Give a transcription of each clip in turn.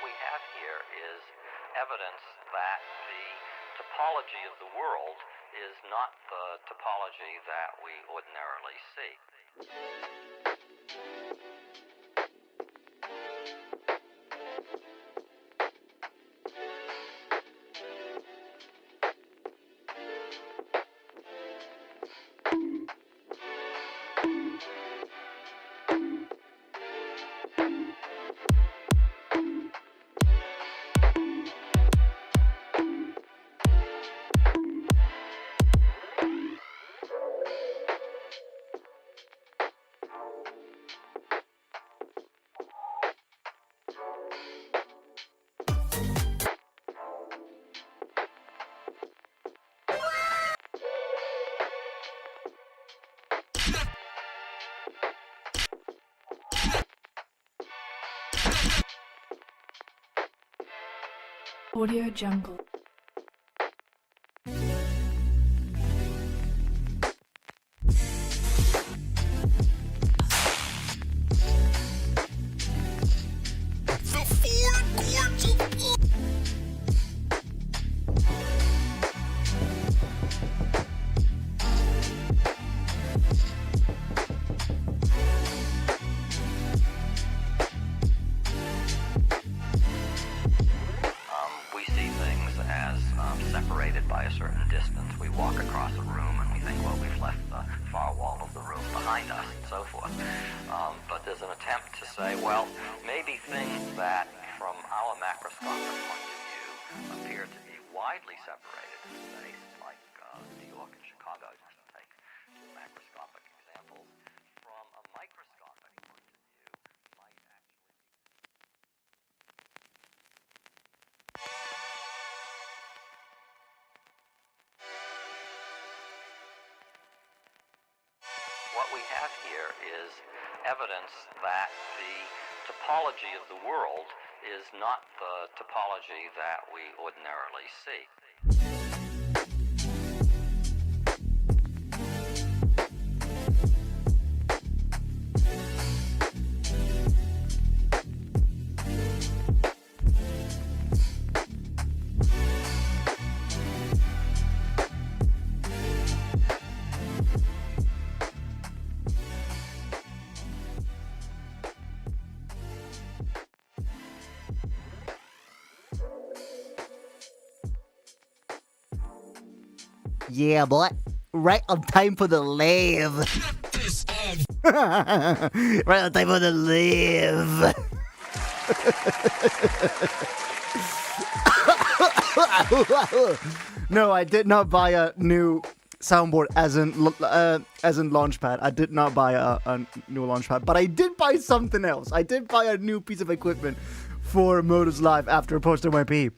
What we have here is evidence that the topology of the world is not the topology that we ordinarily see. Audio Jungle. We see things as separated by a certain distance. We walk across a room and we think, well, we've left the far wall of the room behind us and so forth. But there's an attempt to say, well, maybe things that from our macroscopic point of view appear to be widely separated in space, like New York and Chicago, just to take two macroscopic examples, from a microscopic point of view might actually be... What we have here is evidence that the topology of the world is not the topology that we ordinarily see. Yeah, boy. Right on time for the live. Right on time for the live. No, I did not buy a new soundboard as in Launchpad. I did not buy a new Launchpad, but I did buy something else. I did buy a new piece of equipment for Modus Live after posting my P.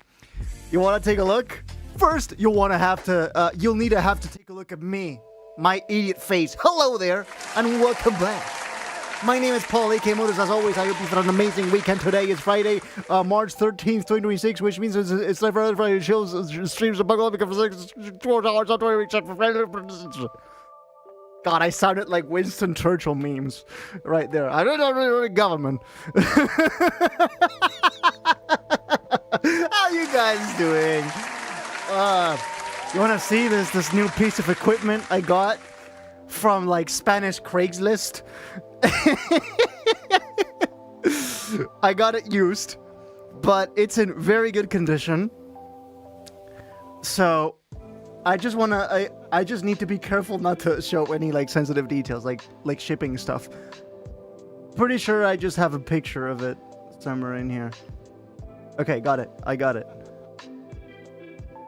You want to take a look? First, you'll need to have to take a look at me, my idiot face. Hello there, and welcome back. My name is Paul, aka Modus. As always, I hope you've had an amazing weekend. Today is Friday, March 13th, 2026, which means it's like Friday shows, streams, and buckle up because for $4 on 20 weeks. God, I sounded like Winston Churchill memes right there. I don't know the government. How you guys doing? You wanna see this new piece of equipment I got from like Spanish Craigslist? I got it used, but it's in very good condition. So I just need to be careful not to show any like sensitive details, like shipping stuff. Pretty sure I just have a picture of it somewhere in here. Okay, got it. I got it.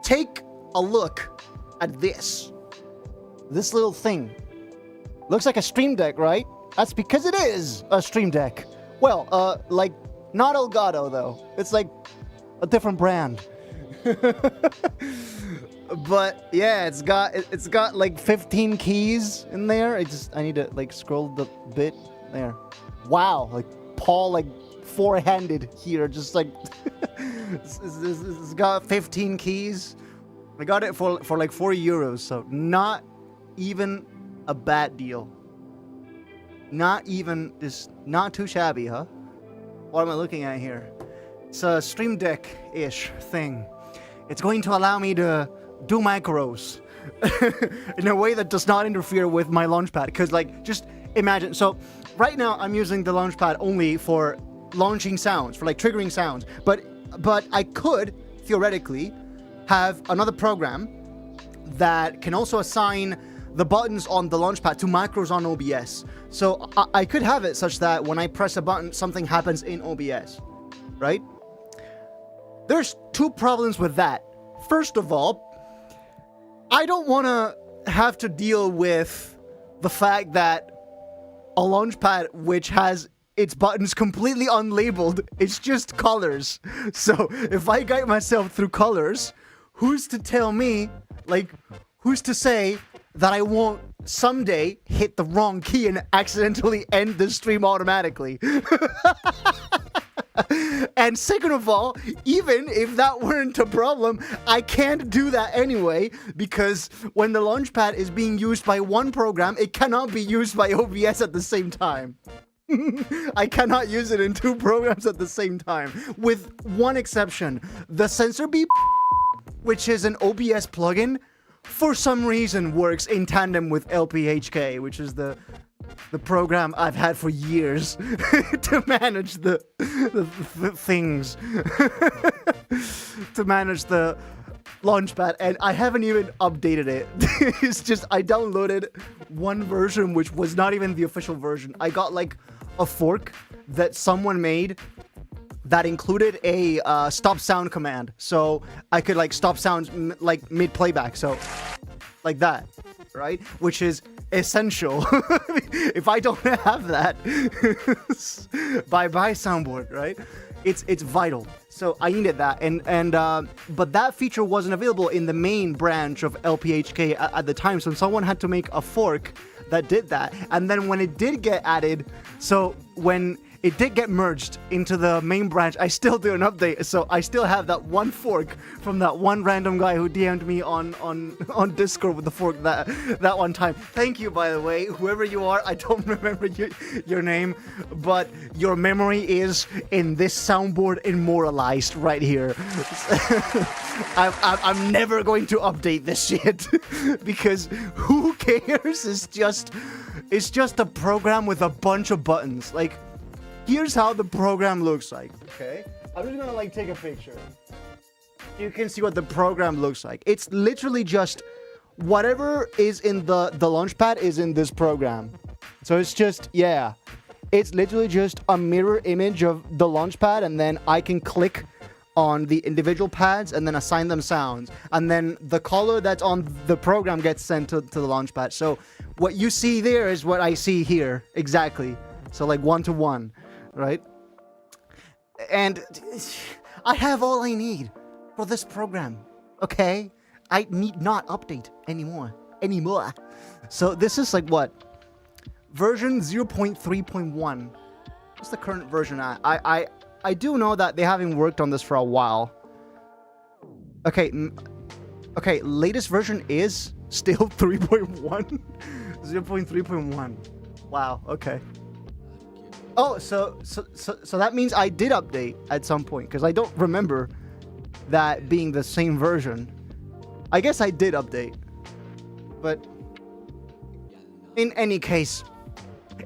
Take a look at this little thing. Looks like a Stream Deck, right? That's because it is a Stream Deck. Well, like, not Elgato, though. It's like a different brand. But, yeah, it's got like 15 keys in there. I need to, like, scroll the bit there. Wow, like, Paul, like, four-handed here, just like... it's got 15 keys. I got it for like €4, so not even a bad deal. Not too shabby, huh? What am I looking at here? It's a Stream Deck-ish thing. It's going to allow me to do macros in a way that does not interfere with my launchpad. Because, like, just imagine. So, right now, I'm using the launchpad only for launching sounds, for, like, triggering sounds. But I could, theoretically, have another program that can also assign the buttons on the launchpad to macros on OBS. So, I could have it such that when I press a button, something happens in OBS. Right? There's two problems with that. First of all, I don't want to have to deal with the fact that a launchpad which has its buttons completely unlabeled, it's just colors. So if I guide myself through colors, who's to tell me, like, who's to say that I won't someday hit the wrong key and accidentally end the stream automatically? And second of all, even if that weren't a problem, I can't do that anyway, because when the launchpad is being used by one program, it cannot be used by OBS at the same time. I cannot use it in two programs at the same time, with one exception. The sensor beep, which is an OBS plugin, for some reason works in tandem with LPHK, which is the program I've had for years to manage the things, to manage the launchpad, and I haven't even updated it. It's just I downloaded one version which was not even the official version. I got like a fork that someone made that included a stop sound command, so I could like stop sounds like mid playback, so like that, right? Which is essential. If I don't have that, bye bye soundboard, right? It's vital. So I needed that, and but that feature wasn't available in the main branch of LPHK at the time, so someone had to make a fork that did that. And then when it did get added, so when it did get merged into the main branch, I still do an update, so I still have that one fork from that one random guy who DM'd me on Discord with the fork that one time. Thank you, by the way, whoever you are. I don't remember your name, but your memory is in this soundboard immortalized right here. I'm never going to update this shit because who cares? It's just a program with a bunch of buttons. Like, here's how the program looks like, okay? I'm just gonna like take a picture. You can see what the program looks like. It's literally just whatever is in the launchpad is in this program. So it's just, yeah. It's literally just a mirror image of the launchpad, and then I can click on the individual pads and then assign them sounds. And then the color that's on the program gets sent to the launchpad. So what you see there is what I see here, exactly. So like 1-to-1. Right? And I have all I need for this program, okay? I need not update anymore. So this is like what? Version 0.3.1. What's the current version at? I do know that they haven't worked on this for a while. Okay, okay, latest version is still 3.1. 0.3.1. Wow, okay. Oh, so that means I did update at some point, because I don't remember that being the same version. I guess I did update. But in any case,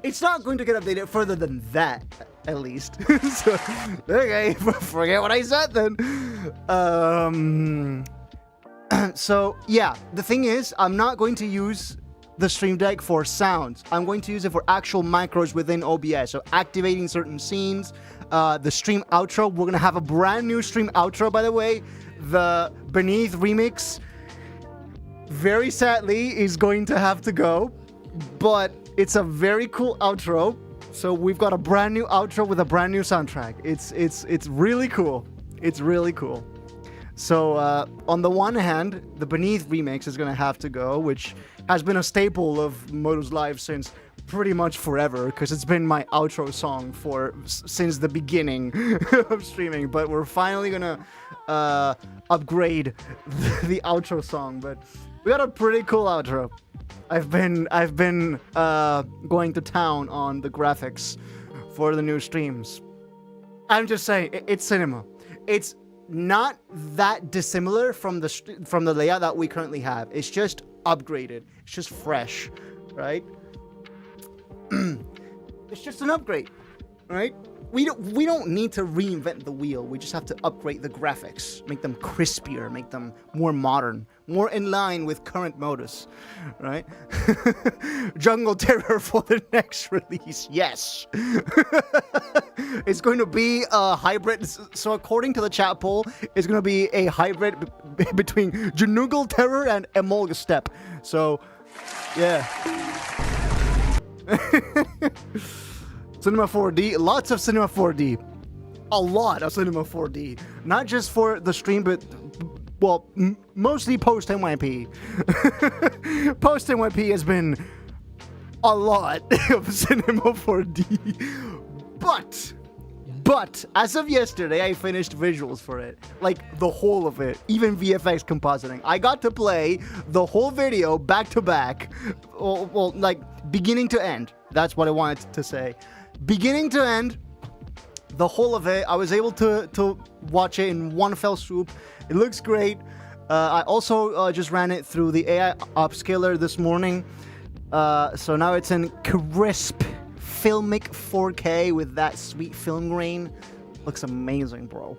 it's not going to get updated further than that, at least. So, okay, forget what I said then. So, yeah, the thing is, I'm not going to use the Stream Deck for sounds. I'm going to use it for actual macros within OBS. So activating certain scenes, the stream outro. We're gonna have a brand new stream outro, by the way. The Beneath remix, very sadly, is going to have to go, but it's a very cool outro. So we've got a brand new outro with a brand new soundtrack. It's really cool. It's really cool. So on the one hand, the Beneath remix is gonna have to go, which has been a staple of Modus Live since pretty much forever, because it's been my outro song since the beginning of streaming. But we're finally gonna upgrade the outro song. But we got a pretty cool outro. I've been going to town on the graphics for the new streams. I'm just saying, it's cinema. it's not that dissimilar from the layout that we currently have. It's just upgraded. It's just fresh, right? It's just an upgrade, right? We don't need to reinvent the wheel. We just have to upgrade the graphics, make them crispier, make them more modern, more in line with current modus, right? Jungle Terror for the next release, yes. It's going to be a hybrid. So according to the chat poll, it's going to be a hybrid between Jungle Terror and Emolga Step. So, yeah. Cinema 4D, lots of Cinema 4D. A lot of Cinema 4D. Not just for the stream, but, well, mostly post-NYP. Post-NYP has been a lot of Cinema 4D. But, as of yesterday, I finished visuals for it. Like, the whole of it. Even VFX compositing. I got to play the whole video back to back. Well, like, beginning to end. That's what I wanted to say. Beginning to end, the whole of it. I was able to watch it in one fell swoop. It looks great. I also just ran it through the AI upscaler this morning. So now it's in crisp, filmic 4K with that sweet film grain. Looks amazing, bro.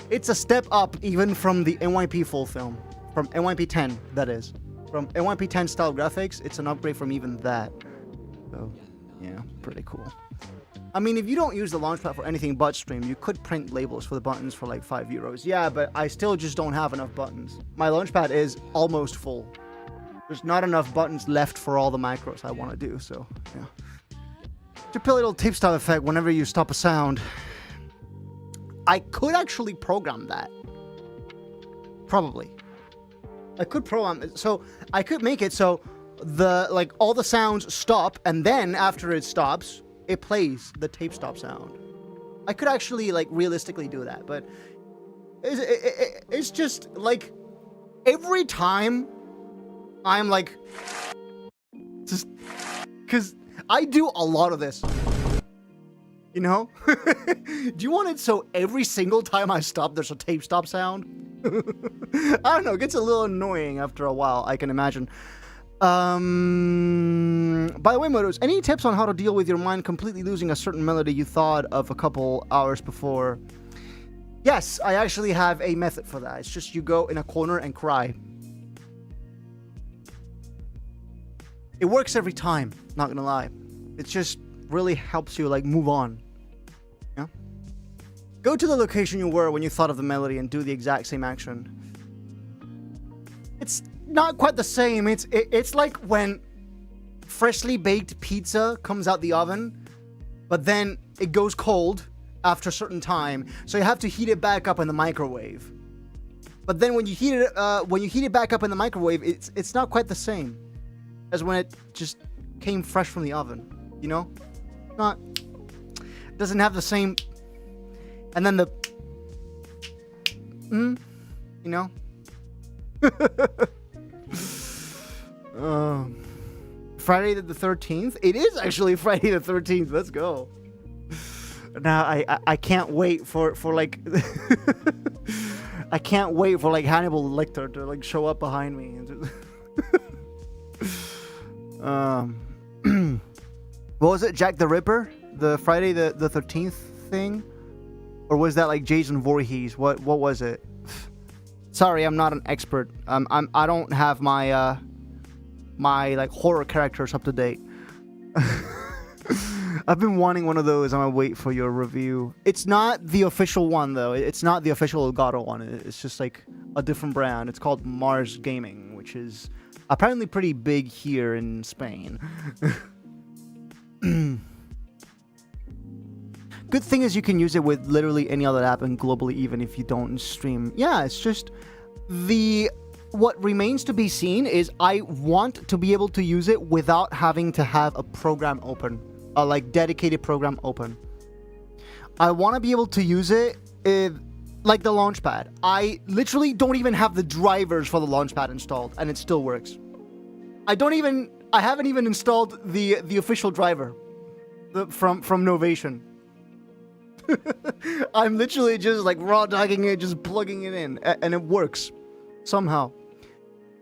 It's a step up even from the NYP full film. From NYP 10, that is. From NYP 10 style graphics, it's an upgrade from even that. So, yeah, pretty cool. I mean, if you don't use the Launchpad for anything but stream, you could print labels for the buttons for like €5. Yeah, but I still just don't have enough buttons. My Launchpad is almost full. There's not enough buttons left for all the macros I want to do, so, yeah. To put a little tape stop effect whenever you stop a sound. I could actually program that. Probably. I could program it, so I could make it so all the sounds stop, and then after it stops, it plays the tape stop sound. I could actually realistically do that, but it's just like every time I'm just because I do a lot of this, you know. Do you want it so every single time I stop there's a tape stop sound? I don't know, it gets a little annoying after a while, I can imagine. By the way, Modus, any tips on how to deal with your mind completely losing a certain melody you thought of a couple hours before? Yes, I actually have a method for that. It's just you go in a corner and cry. It works every time, not gonna lie. It just really helps you move on. Yeah? Go to the location you were when you thought of the melody and do the exact same action. It's not quite the same. It's like when freshly baked pizza comes out the oven, but then it goes cold after a certain time, so you have to heat it back up in the microwave. But then when you heat it back up in the microwave, it's not quite the same as when it just came fresh from the oven. You know, it doesn't have the same. And then you know. Friday the 13th? It is actually Friday the 13th. Let's go. Now I can't wait for I can't wait for Hannibal Lecter to show up behind me and just what was it, Jack the Ripper? The Friday the 13th thing? Or was that Jason Voorhees? What was it? Sorry, I'm not an expert. I don't have my my horror characters up to date. I've been wanting one of those. I'm gonna wait for your review. It's not the official one though. It's not the official Elgato one. It's just a different brand. It's called Mars Gaming, which is apparently pretty big here in Spain. Good thing is you can use it with literally any other app and globally, even if you don't stream. Yeah, it's just what remains to be seen is I want to be able to use it without having to have a program open, a dedicated program open. I want to be able to use it like the Launchpad. I literally don't even have the drivers for the Launchpad installed, and it still works. I haven't even installed the official driver from Novation. I'm literally just like raw dogging it, just plugging it in, and it works somehow.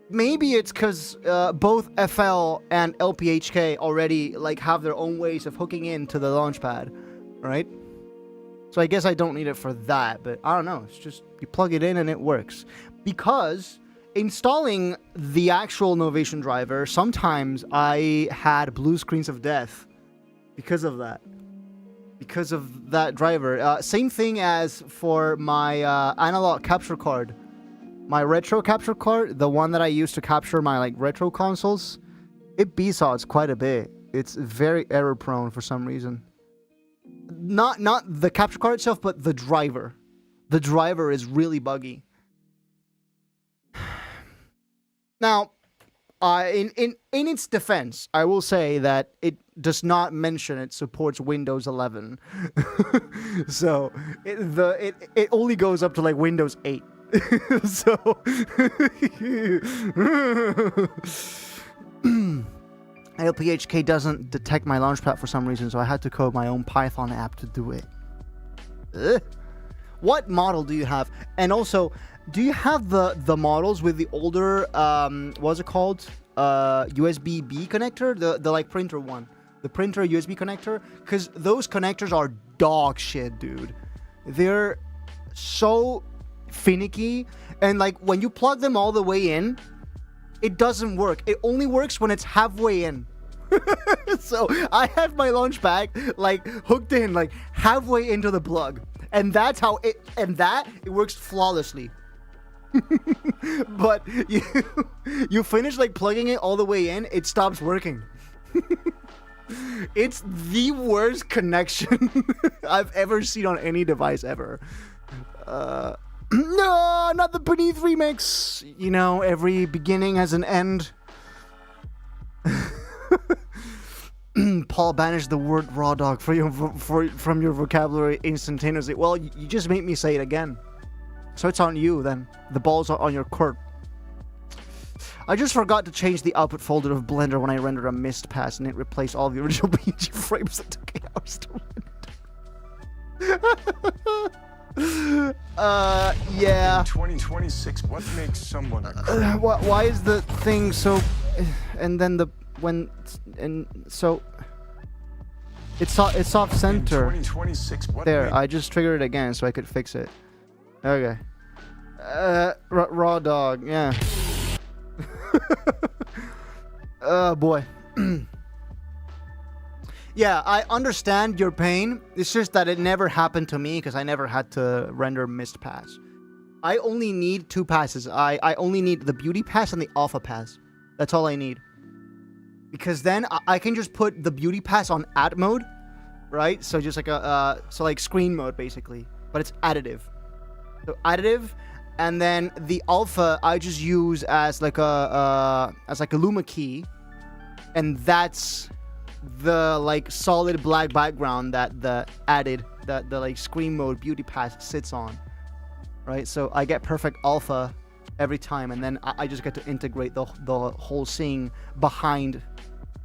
Maybe it's because both FL and LPHK already like have their own ways of hooking into the launchpad, right? So I guess I don't need it for that, but I don't know. It's just you plug it in and it works. Because installing the actual Novation driver, sometimes I had blue screens of death because of that. Because of that driver. Same thing as for my analog capture card. My retro capture card, the one that I use to capture my like retro consoles, it BSODs quite a bit. It's very error prone for some reason. Not the capture card itself, but the driver. The driver is really buggy. Now, in its defense, I will say that it does not mention it supports Windows 11. So it only goes up to like Windows 8. So LPHK doesn't detect my launchpad for some reason, so I had to code my own Python app to do it. What model do you have? And also, do you have the models with the older what's it called? USB-B connector? The like printer one. The printer USB connector? Because those connectors are dog shit, dude. They're so finicky, and like when you plug them all the way in, it doesn't work. It only works when it's halfway in. So I have my launchpad like hooked in like halfway into the plug, and that's how it works flawlessly. But you finish like plugging it all the way in, it stops working. It's the worst connection I've ever seen on any device ever. No, not the Beneath remix. You know, every beginning has an end. Paul banished the word raw dog from your vocabulary instantaneously. Well, you just made me say it again. So it's on you then. The balls are on your court. I just forgot to change the output folder of Blender when I rendered a mist pass, and it replaced all the original PNG frames that took 8 hours to render. Yeah. 2026. What makes someone? Why is the thing so? And then so it's off center. 2026. What There, I just triggered it again so I could fix it. Okay. Raw dog. Yeah. Oh boy. Yeah, I understand your pain. It's just that it never happened to me because I never had to render mist pass. I only need 2 passes. I only need the beauty pass and the alpha pass. That's all I need. Because then I can just put the beauty pass on add mode, right? So just like like screen mode basically, but it's additive. So additive, and then the alpha I just use as like a Luma key, and that's the like solid black background that the like screen mode beauty pass sits on, right? So I get perfect alpha every time, and then I just get to integrate the whole scene behind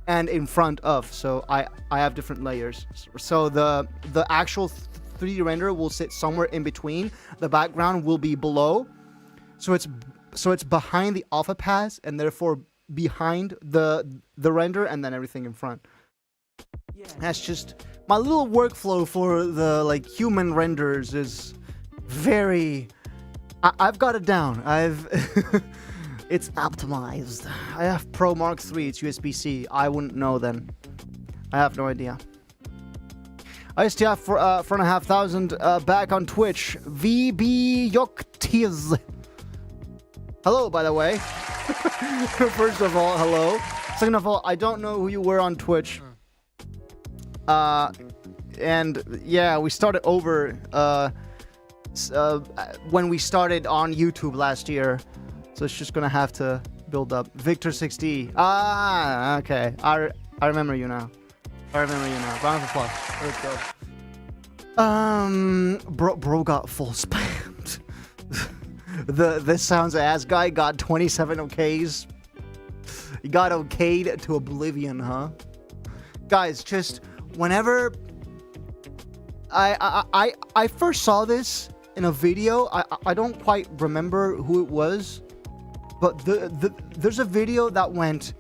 and in front of. So I have different layers. So the actual 3D render will sit somewhere in between. The background will be below, so it's behind the alpha pass, and therefore behind the render, and then everything in front. That's just my little workflow for the like human renders is very. I've got it down. It's optimized. I have Pro Mark III. It's USB-C. I wouldn't know then. I have no idea. ISTF for 4,500 back on Twitch. VB Yoktiz. Hello, by the way. First of all, hello. Second of all, I don't know who you were on Twitch. And yeah, we started over when we started on YouTube last year, so it's just gonna have to build up. Victor 6D. Ah, okay. I remember you now. Round of applause. Let's go. Bro got full spammed. This sounds ass guy got 27 okays. He got okayed to oblivion, huh? Guys, just whenever I first saw this in a video. I don't quite remember who it was, but there's a video that went,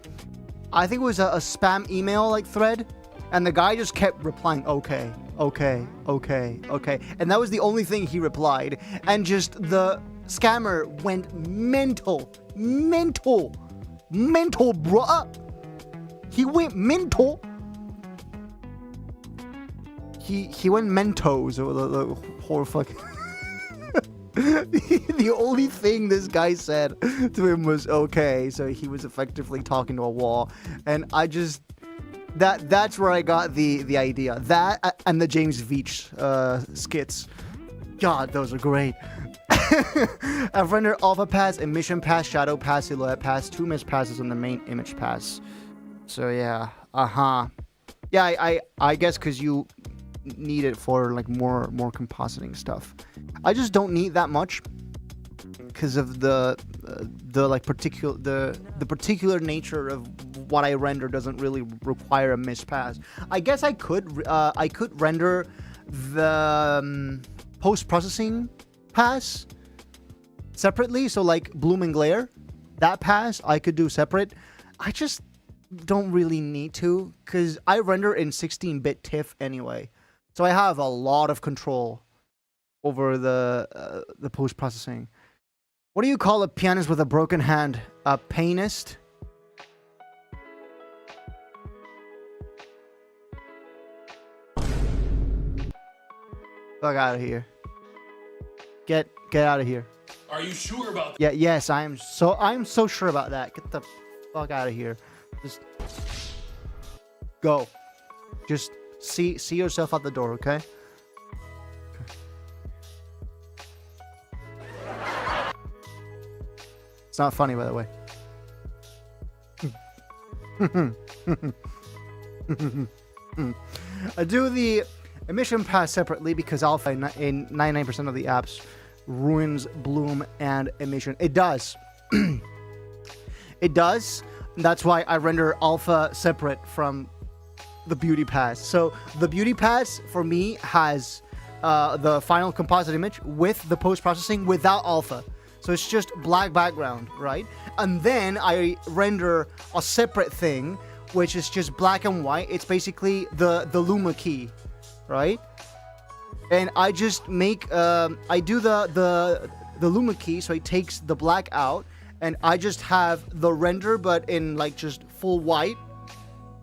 I think it was a spam email like thread, and the guy just kept replying, okay, okay, okay, okay, and that was the only thing he replied, and just the scammer went mental, bruh. He went mental. He went Mentos, or the whole fucking. The only thing this guy said to him was okay, so he was effectively talking to a wall, and I just that's where I got the idea. That and the James Veach skits. God, those are great. I've rendered alpha pass, emission pass, shadow pass, silhouette pass, 2 mist passes, and the main image pass. So yeah, yeah, I guess because you need it for like more compositing stuff. I just don't need that much because of the particular nature of what I render doesn't really require a mist pass. I guess I could render the post-processing pass separately, so like bloom and glare, that pass I could do separate. I just don't really need to because I render in 16-bit TIFF anyway. So I have a lot of control over the post-processing. What do you call a pianist with a broken hand? A pianist? Fuck out of here. Get out of here. Are you sure about that? Yeah, yes, I'm so sure about that. Get the fuck out of here. Just go. Just see yourself out the door, okay? It's not funny, by the way. I do the emission pass separately because alpha in 99% of the apps ruins bloom and emission. It does. It does. That's why I render alpha separate from the beauty pass. So the beauty pass for me has the final composite image with the post-processing without alpha. So it's just black background, right? And then I render a separate thing, which is just black and white. It's basically the Luma key, right? And I just make I do the Luma key, so it takes the black out, and I just have the render but in like just full white,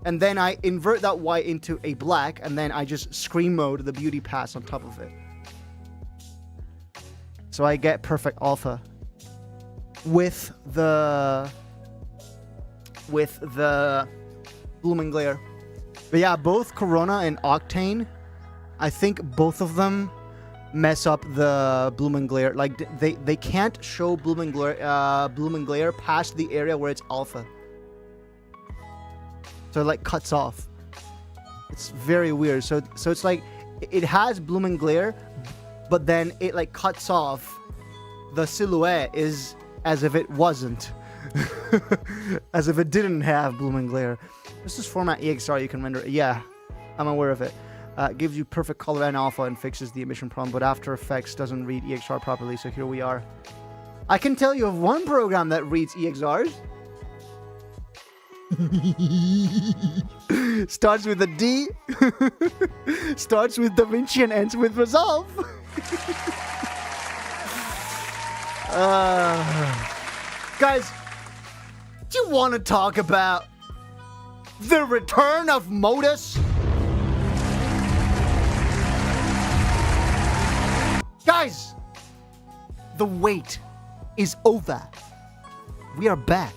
and then I invert that white into a black, and then I just screen mode the beauty pass on top of it. So I get perfect alpha with the bloom and glare. But yeah, both Corona and Octane, I think both of them mess up the bloom and glare. Like they can't show bloom and glare past the area where it's alpha. So it like cuts off. It's very weird. So it's like it has bloom and glare, but then it like cuts off. The silhouette is as if it wasn't. As if it didn't have bloom and glare. This is format EXR, you can render it. Yeah, I'm aware of it. Gives you perfect color and alpha and fixes the emission problem, but After Effects doesn't read EXR properly, so here we are. I can tell you of one program that reads EXRs. Starts with a D, starts with DaVinci and ends with Resolve. Guys, do you want to talk about the return of Modus? Guys, the wait is over. We are back.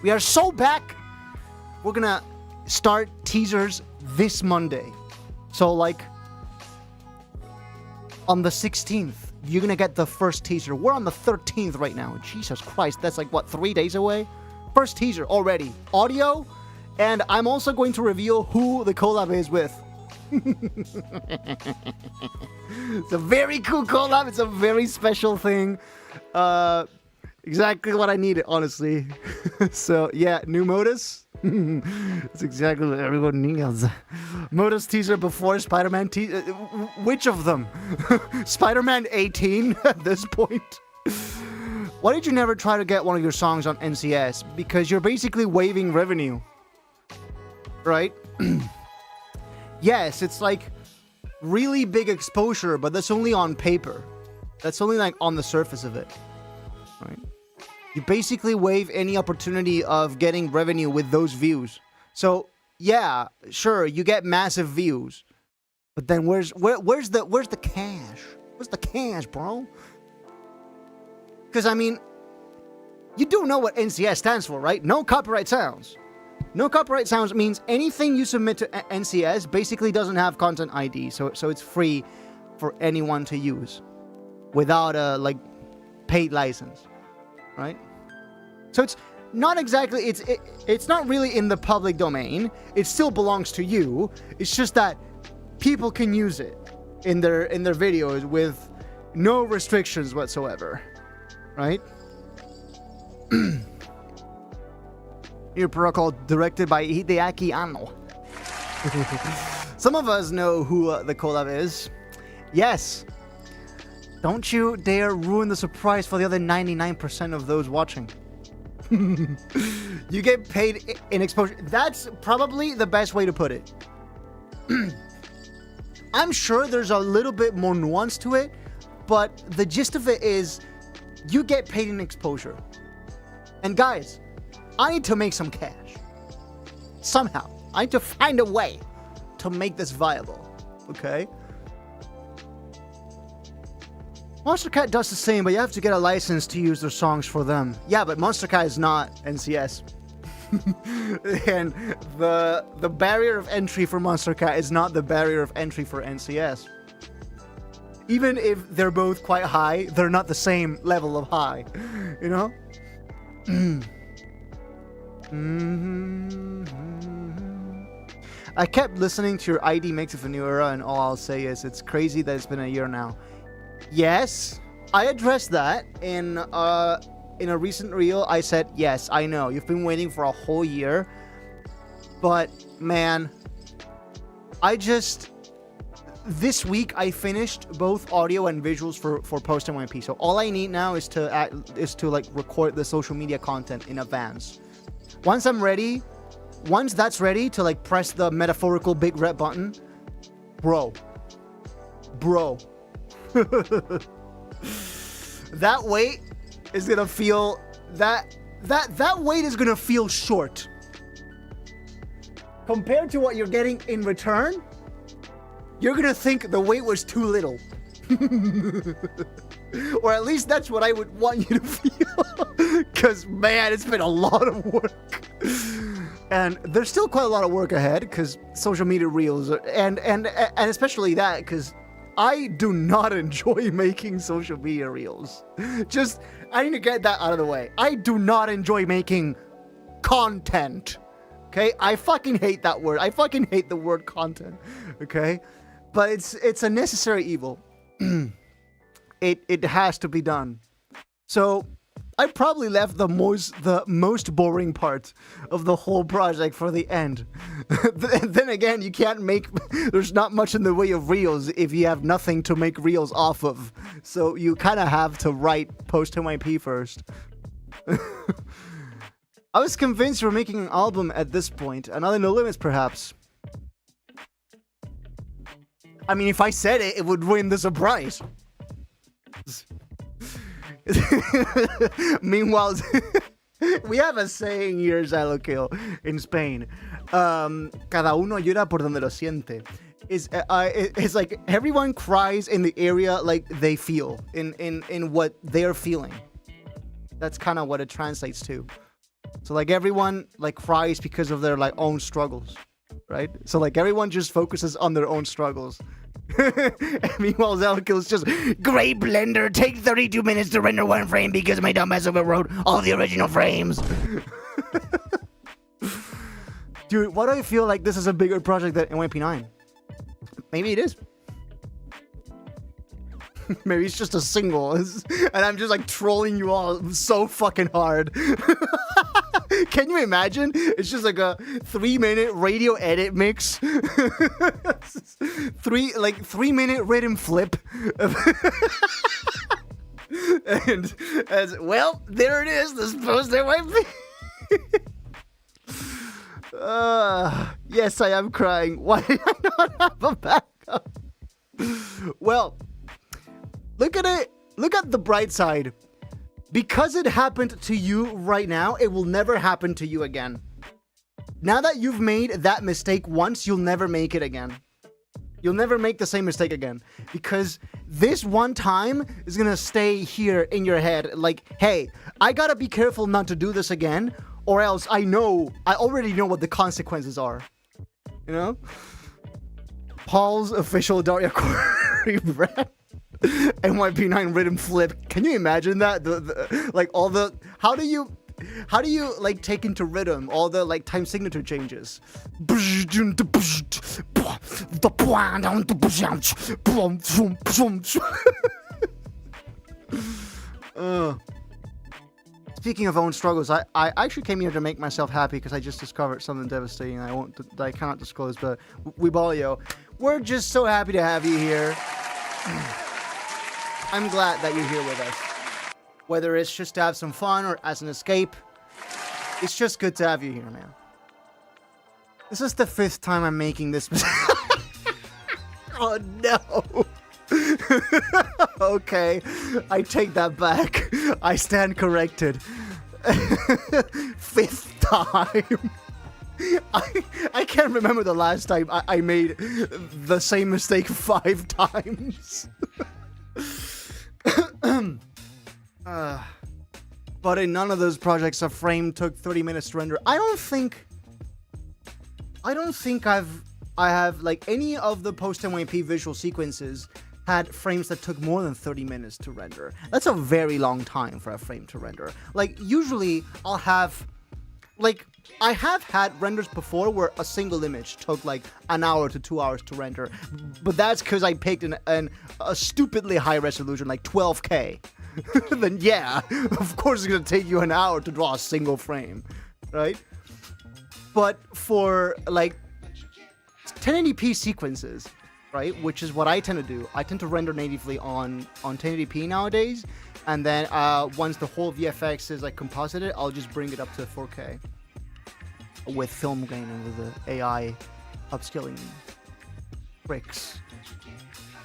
We are so back. We're gonna start teasers this Monday. So like on the 16th, you're gonna get the first teaser. We're on the 13th right now. Jesus Christ, that's like what, 3 days away? First teaser already. Audio, and I'm also going to reveal who the collab is with. It's a very cool collab. It's a very special thing. Exactly what I needed, honestly. So yeah, new Modus. That's exactly what everyone needs. Modus teaser before Spider-Man which of them? Spider-Man 18 at this point? Why did you never try to get one of your songs on NCS? Because you're basically waiving revenue. Right? Yes, it's like really big exposure, but that's only on paper. That's only like on the surface of it. Right? You basically waive any opportunity of getting revenue with those views. So yeah, sure, you get massive views, but then where's the cash? Where's the cash, bro? Because I mean, you do know what NCS stands for, right? No copyright sounds. No copyright sounds means anything you submit to NCS basically doesn't have content ID, so it's free for anyone to use without a like paid license, right? So it's not exactly it's not really in the public domain. It still belongs to you. It's just that people can use it in their videos with no restrictions whatsoever, right? Your protocol directed by Hideaki Anno. Some of us know who the collab is. Yes. Don't you dare ruin the surprise for the other 99% of those watching. You get paid in exposure. That's probably the best way to put it. I'm sure there's a little bit more nuance to it, but the gist of it is you get paid in exposure. And guys, I need to make some cash. Somehow. I need to find a way to make this viable. Okay? Monstercat does the same, but you have to get a license to use their songs for them. Yeah, but Monstercat is not NCS. And the barrier of entry for Monstercat is not the barrier of entry for NCS. Even if they're both quite high, they're not the same level of high. You know? I kept listening to your ID Makes It a New Era, and all I'll say is it's crazy that it's been a year now. Yes, I addressed that in a recent reel. I said, yes, I know, you've been waiting for a whole year, but man, this week I finished both audio and visuals for Post NYP. So all I need now is to like record the social media content in advance. Once that's ready to like press the metaphorical big red button, bro, that wait is gonna feel that wait is gonna feel short compared to what you're getting in return. You're gonna think the wait was too little. Or at least that's what I would want you to feel. Because, man, it's been a lot of work. And there's still quite a lot of work ahead, because social media reels, and especially that, because I do not enjoy making social media reels. I need to get that out of the way. I do not enjoy making content. Okay? I fucking hate that word. I fucking hate the word content. Okay? But it's a necessary evil. It has to be done. So I probably left the most boring part of the whole project for the end. Then again, you can't there's not much in the way of reels if you have nothing to make reels off of. So you kind of have to write Post NYP first. I was convinced you were making an album at this point. Another No Limits, perhaps. I mean, if I said it, it would ruin the surprise. Meanwhile, we have a saying here, Zalokill, in Spain. Cada uno llora por donde lo siente. It's like everyone cries in the area like they feel, in what they're feeling. That's kind of what it translates to. So like everyone like cries because of their like own struggles, right? So like everyone just focuses on their own struggles. Meanwhile, Zalkill's just, great Blender, take 32 minutes to render one frame because my dumbass overwrote all the original frames. Dude, why do I feel like this is a bigger project than NYP9? Maybe it is. Maybe it's just a single, and I'm just like trolling you all so fucking hard. Can you imagine? It's just like a 3-minute radio edit mix. 3-minute rhythm flip. And as well, there it is. The supposed NYP. Yes, I am crying. Why did I not have a backup? Well, look at it. Look at the bright side. Because it happened to you right now, it will never happen to you again. Now that you've made that mistake once, you'll never make it again. You'll never make the same mistake again. Because this one time is gonna stay here in your head. Like, hey, I gotta be careful not to do this again, or else I already know what the consequences are. You know? Paul's official Daria Corey brand. NYP9 rhythm flip. Can you imagine that? How do you like take into rhythm all the like time signature changes? Speaking of own struggles, I actually came here to make myself happy because I just discovered something devastating that I cannot disclose, but Weebalio, we're just so happy to have you here. I'm glad that you're here with us. Whether it's just to have some fun or as an escape, it's just good to have you here, man. This is the 5th time I'm making this. Oh no. Okay, I take that back. I stand corrected. 5th time. I can't remember the last time I made the same mistake 5 times. But in none of those projects a frame took 30 minutes to render. I don't think I have like any of the post-NYP visual sequences had frames that took more than 30 minutes to render. That's a very long time for a frame to render. Like usually I'll have like I have had renders before where a single image took like an hour to 2 hours to render, but that's because I picked a stupidly high resolution like 12K. Then yeah, of course it's gonna take you an hour to draw a single frame, right? But for like 1080p sequences, right, which is what I tend to do, I tend to render natively on 1080p nowadays, and then once the whole VFX is like composited, I'll just bring it up to 4K with film grain and with the AI upscaling tricks.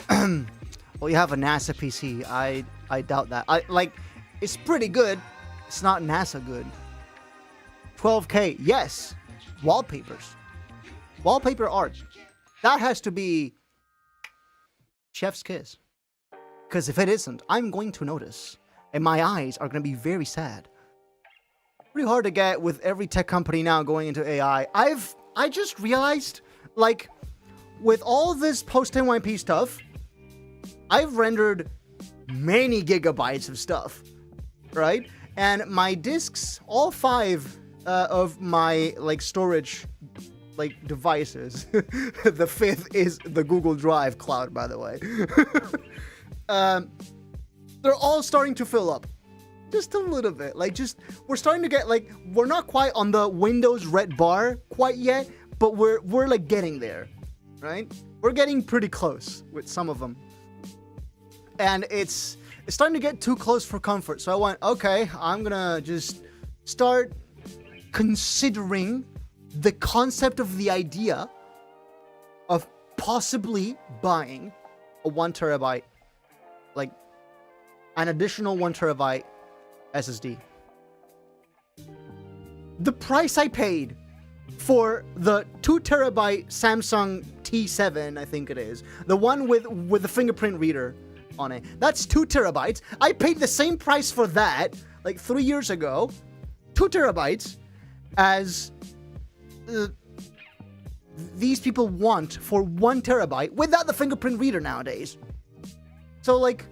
Well, you have a NASA PC. I doubt that. It's pretty good. It's not NASA good. 12K, yes. Wallpapers. Wallpaper art. That has to be chef's kiss. Because if it isn't, I'm going to notice. And my eyes are going to be very sad. Pretty hard to get with every tech company now going into AI. I just realized, like, with all this post-NYP stuff, I've rendered many gigabytes of stuff, right? And my disks, all 5 of my like storage like devices, the 5th is the Google Drive cloud, by the way. They're all starting to fill up. Just a little bit. Like, we're starting to get, like, we're not quite on the Windows red bar quite yet, but we're like getting there, right? We're getting pretty close with some of them. And it's starting to get too close for comfort. So I went, okay, I'm gonna just start considering the concept of the idea of possibly buying a 1 terabyte, like an additional 1 terabyte SSD. The price I paid for the 2 terabyte Samsung T7, I think it is, the one with the fingerprint reader on it, that's 2 terabytes. I paid the same price for that like 3 years ago, 2 terabytes, as these people want for 1 terabyte without the fingerprint reader nowadays. So like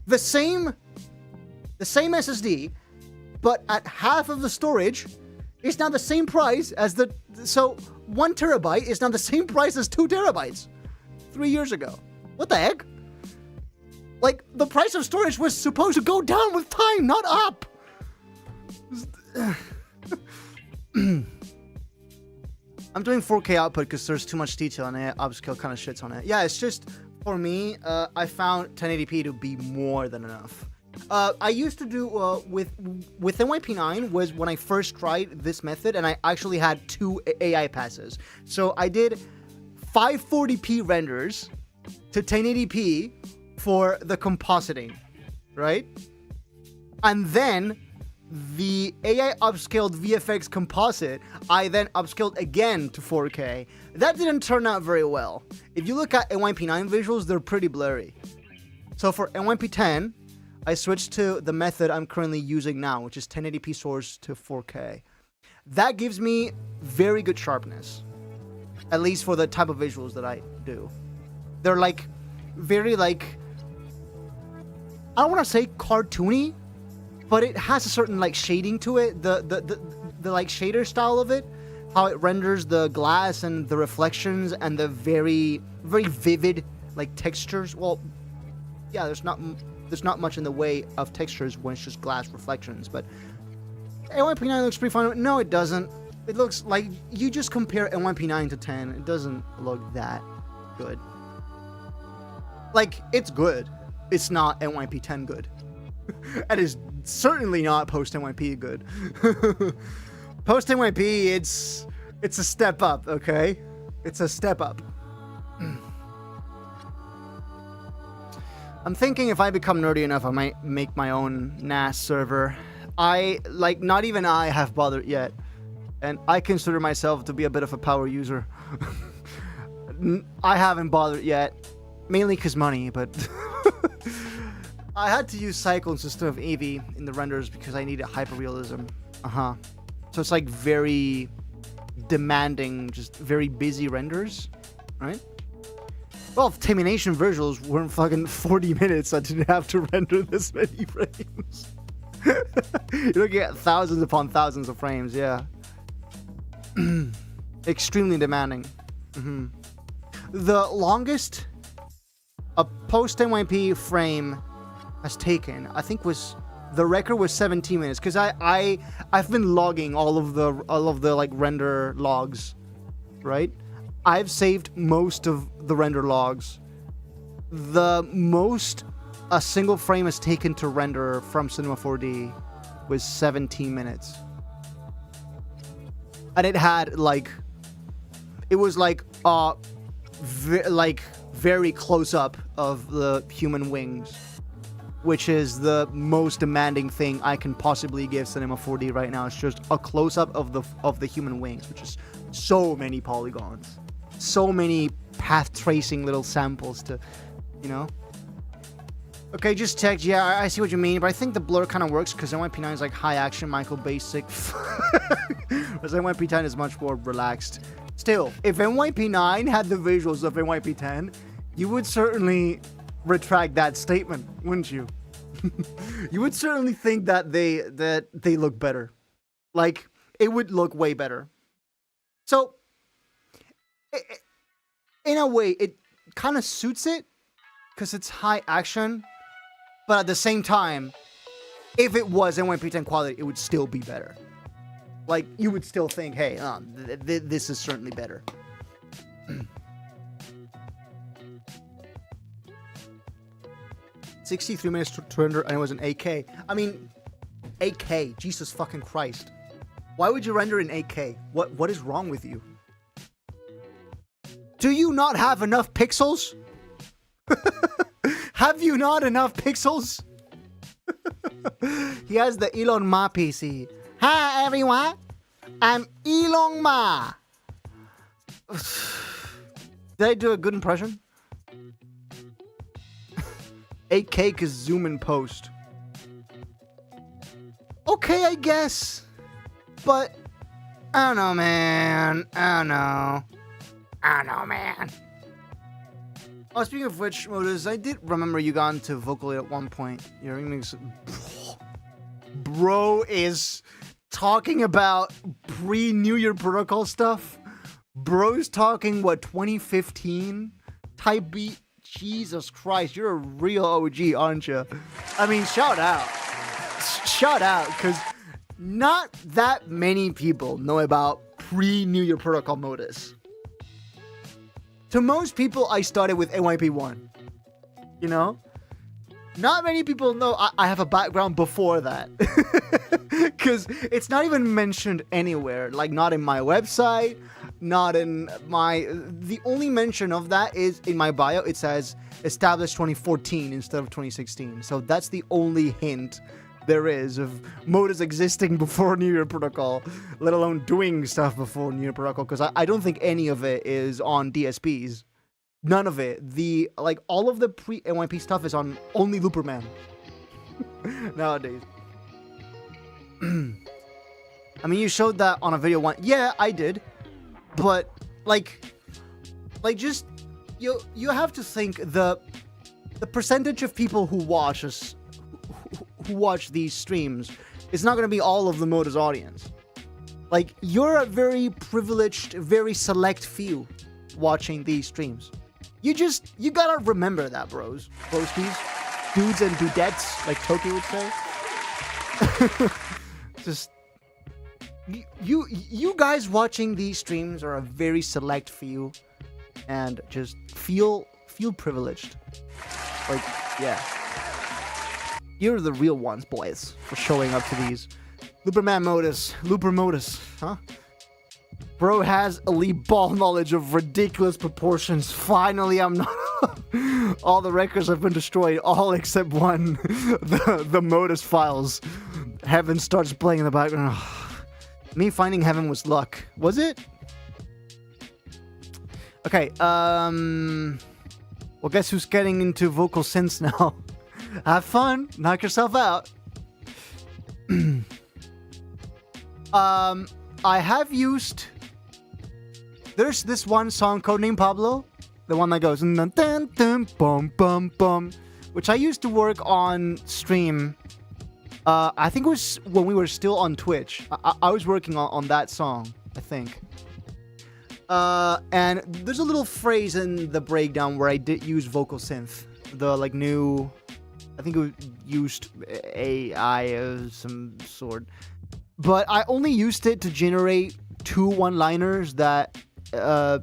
the same SSD, but at half of the storage, is now the same price as so 1 terabyte is now the same price as 2 terabytes 3 years ago. What the heck? Like, the price of storage was supposed to go down with time, not up. I'm doing 4K output because there's too much detail in it. Upscale kind of shits on it. Yeah, it's just, for me, I found 1080p to be more than enough. I used to do with NYP9 was when I first tried this method, and I actually had 2 AI passes. So I did 540p renders to 1080p for the compositing, right? And then the AI upscaled VFX composite, I then upscaled again to 4K. That didn't turn out very well. If you look at NYP9 visuals, they're pretty blurry. So for NYP10, I switched to the method I'm currently using now, which is 1080p source to 4K. That gives me very good sharpness, at least for the type of visuals that I do. They're like, very like, I don't want to say cartoony, but it has a certain like shading to it. The like shader style of it, how it renders the glass and the reflections and the very, very vivid like textures. Well, yeah, there's not much in the way of textures when it's just glass reflections, but NYP9 looks pretty fun. No, it doesn't. It looks like you just compare NYP9 to 10. It doesn't look that good. Like, it's good. It's not NYP10 good. And it's certainly not post NYP good. Post NYP, it's a step up, okay? It's a step up. I'm thinking if I become nerdy enough, I might make my own NAS server. Not even I have bothered yet. And I consider myself to be a bit of a power user. I haven't bothered yet. Mainly because money, but... I had to use cyclones instead of Eevee in the renders because I needed hyperrealism. So it's like very demanding, just very busy renders, right? Well, if Termination visuals weren't fucking 40 minutes, I didn't have to render this many frames. You're looking at thousands upon thousands of frames, yeah. Extremely demanding. The longest a post NYP frame has taken, I think the record was 17 minutes, because I've been logging all of the like render logs, right? I've saved most of the render logs. The most a single frame has taken to render from Cinema 4D was 17 minutes. And it had like, it was like very close up of the human wings, which is the most demanding thing I can possibly give Cinema 4D right now. It's just a close up of the human wings, which is so many polygons, so many path tracing little samples to, you know. Okay, just text. Yeah, I see what you mean, but I think the blur kind of works because NYP9 is like high action, Michael basic. Whereas NYP10 is much more relaxed. Still, if NYP9 had the visuals of NYP10, you would certainly retract that statement, wouldn't you? You would certainly think that they look better. Like, it would look way better. So, in a way, it kind of suits it because it's high action. But at the same time, if it was NYP10 quality, it would still be better. Like, you would still think, hey, this is certainly better. 63 minutes to render, and it was an 8K. I mean, 8K, Jesus fucking Christ. Why would you render in 8K? What is wrong with you? Do you not have enough pixels? Have you not enough pixels? He has the Elon Ma PC. Hi everyone, I'm Elon Ma. Did I do a good impression? 8K cause zoom in post. Okay, I guess. But I don't know, man. I don't know, man. Oh, speaking of which, Modus, I did remember you got into Vocally at one point. Your English, bro is talking about pre-New Year protocol stuff. Bro's talking, what, 2015 type beat? Jesus Christ, you're a real OG, aren't you? I mean, shout out. Shout out, because not that many people know about pre-New Year Protocol Modus. To most people, I started with NYP1. You know? Not many people know I have a background before that. Because it's not even mentioned anywhere. Like, not in my website, not in my... The only mention of that is in my bio. It says established 2014 instead of 2016. So that's the only hint there is of Modus existing before New Year Protocol, let alone doing stuff before New Year Protocol. Because I don't think any of it is on DSPs. None of it. All of the pre-NYP stuff is on only Looperman. Nowadays. I mean, you showed that on a video one. Yeah, I did. But, just, you have to think the percentage of people who watch us, who watch these streams, is not going to be all of the Modus audience. Like, you're a very privileged, very select few watching these streams. You gotta remember that, broskies, dudes and dudettes, like Toki would say. Just, you guys watching these streams are a very select few, and just feel privileged. Like, yeah. You're the real ones, boys, for showing up to these. Looper Modus, huh? Bro has elite ball knowledge of ridiculous proportions. Finally, I'm not... All the records have been destroyed, all except one. The Modus files. Heaven starts playing in the background. Me finding Heaven was luck. Was it? Okay, well, guess who's getting into vocal synths now? Have fun. Knock yourself out. I have used... There's this one song, Codename Pablo, the one that goes dun dun dun bum bum bum, which I used to work on stream. I think it was when we were still on Twitch. I was working on that song, I think. And there's a little phrase in the breakdown where I did use vocal synth, the new. I think it used AI of some sort, but I only used it to generate 2 one-liners that. It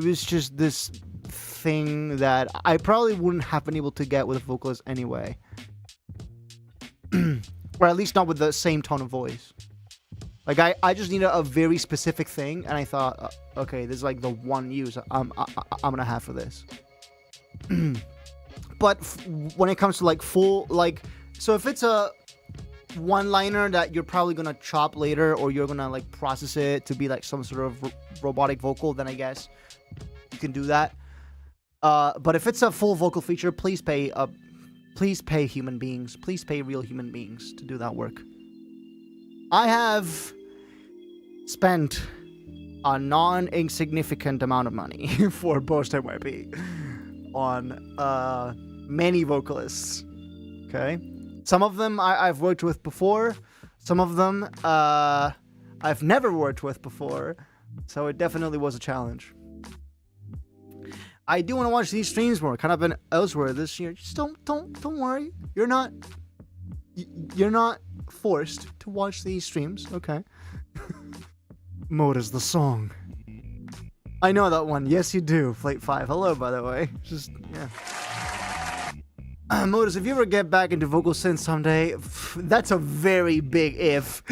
was just this thing that I probably wouldn't have been able to get with a vocalist anyway. Or at least not with the same tone of voice. Like, I just needed a very specific thing, and I thought, okay, this is like the one use I'm gonna have for this. But when it comes to full, so if it's a one-liner that you're probably gonna chop later, or you're gonna process it to be some sort of robotic vocal, then I guess you can do that. But if it's a full vocal feature, please pay human beings, please pay real human beings to do that work. I have spent a non-insignificant amount of money for post MYP on many vocalists. Okay. Some of them I've worked with before. Some of them I've never worked with before. So it definitely was a challenge. I do want to watch these streams more. Kind of been elsewhere this year. Just don't worry. You're not forced to watch these streams. Okay. Modus the song. I know that one. Yes, you do. Flight 5. Hello, by the way. Just yeah. Modus, if you ever get back into vocal synth someday, that's a very big if.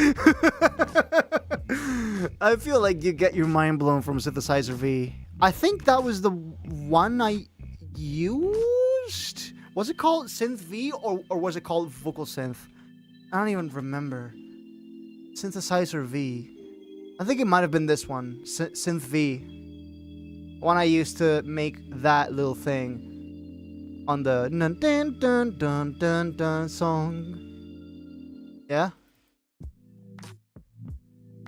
I feel like you get your mind blown from Synthesizer V. I think that was the one I used? Was it called Synth V or was it called Vocal Synth? I don't even remember. Synthesizer V. I think it might have been this one, Synth V. One I used to make that little thing on the dun dun dun dun dun dun song. Yeah?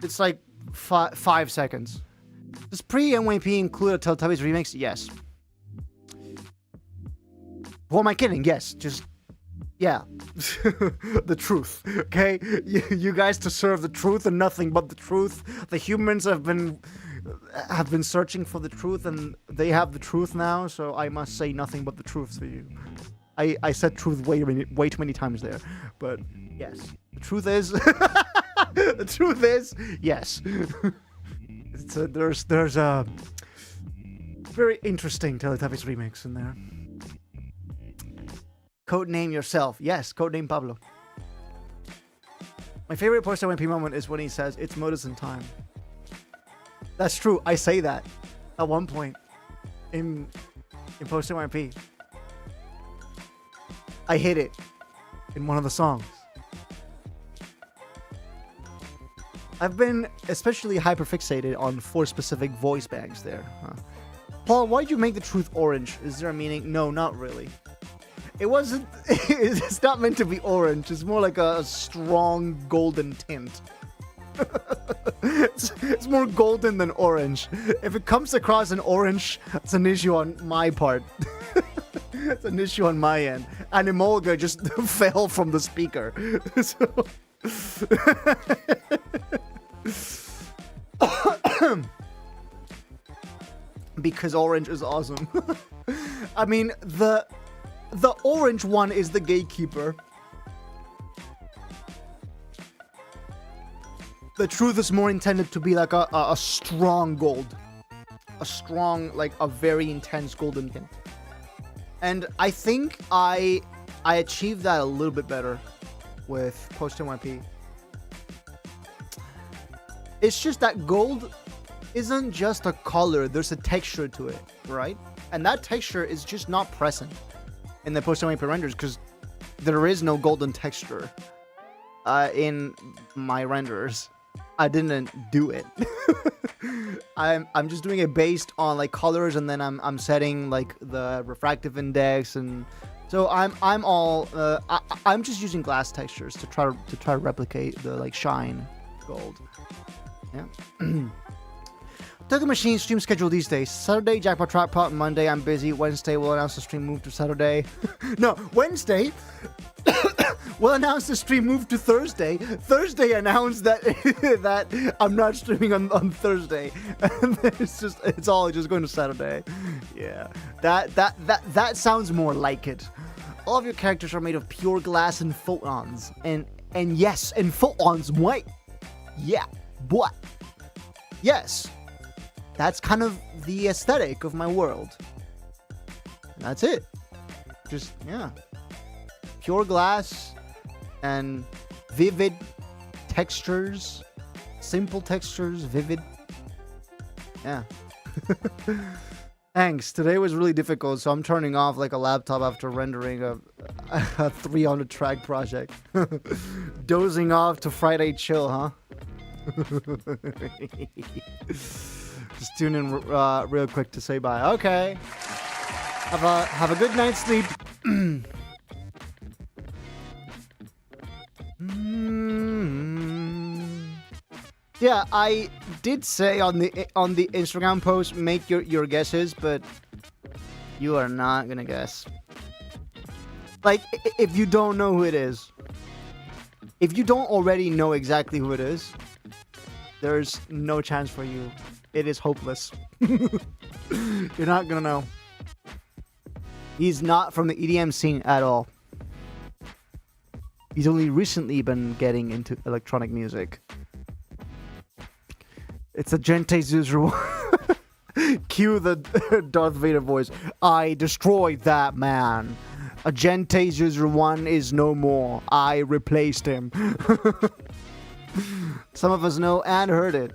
It's 5 seconds. Does pre-NYP include a Teletubbies remix? Yes. Who am I kidding? Yes. Just, yeah. The truth. Okay? You guys deserve the truth and nothing but the truth. The humans have been searching for the truth, and they have the truth now, so I must say nothing but the truth to you. I said truth way too many times there, but yes. truth is, the truth is, yes. There's a very interesting Teletubbies remix in there. Codename yourself. Yes, codename Pablo. My favorite post-MIP moment is when he says, "It's Modus in time." That's true. I say that at one point in post-MIP. I hit it in one of the songs. I've been especially hyperfixated on 4 specific voice banks there. Huh? Paul, why'd you make the truth orange? Is there a meaning? No, not really. It wasn't. It's not meant to be orange. It's more like a strong golden tint. It's more golden than orange. If it comes across an orange, it's an issue on my part. It's an issue on my end. And Emolga just fell from the speaker. So... because orange is awesome. I mean, the orange one is the gatekeeper. The truth is more intended to be like a strong gold. A strong, like a very intense golden tint. And I think I achieved that a little bit better with post-MIP. It's just that gold isn't just a color, there's a texture to it, right? And that texture is just not present in the post-MIP renders because there is no golden texture in my renders. I didn't do it. I'm just doing it based on like colors, and then I'm setting like the refractive index, and so I'm just using glass textures to try to replicate the like shine gold. Yeah. Token Machine stream schedule these days. Saturday, Jackpot Trap Pot. Monday, I'm busy. Wednesday, we'll announce the stream move to Saturday. No, Wednesday, we'll announce the stream move to Thursday. Thursday, announce that that I'm not streaming on Thursday. And then it's all just going to Saturday. Yeah, that sounds more like it. All of your characters are made of pure glass and photons. And yes, and photons, what? Yeah, what? Yes. That's kind of the aesthetic of my world. And that's it. Just, yeah. Pure glass and vivid textures. Simple textures, vivid. Yeah. Thanks. Today was really difficult, so I'm turning off like a laptop after rendering a 300 track project. Dozing off to Friday chill, huh? Just tune in real quick to say bye. Okay. Have a good night's sleep. Yeah, I did say on the Instagram post, make your guesses, but you are not gonna guess. Like, if you don't know who it is, if you don't already know exactly who it is, there's no chance for you. It is hopeless. You're not gonna know. He's not from the EDM scene at all. He's only recently been getting into electronic music. It's a Gente Zuzru. Cue the Darth Vader voice. I destroyed that man. A Gente Zuzru 1 is no more. I replaced him. Some of us know and heard it.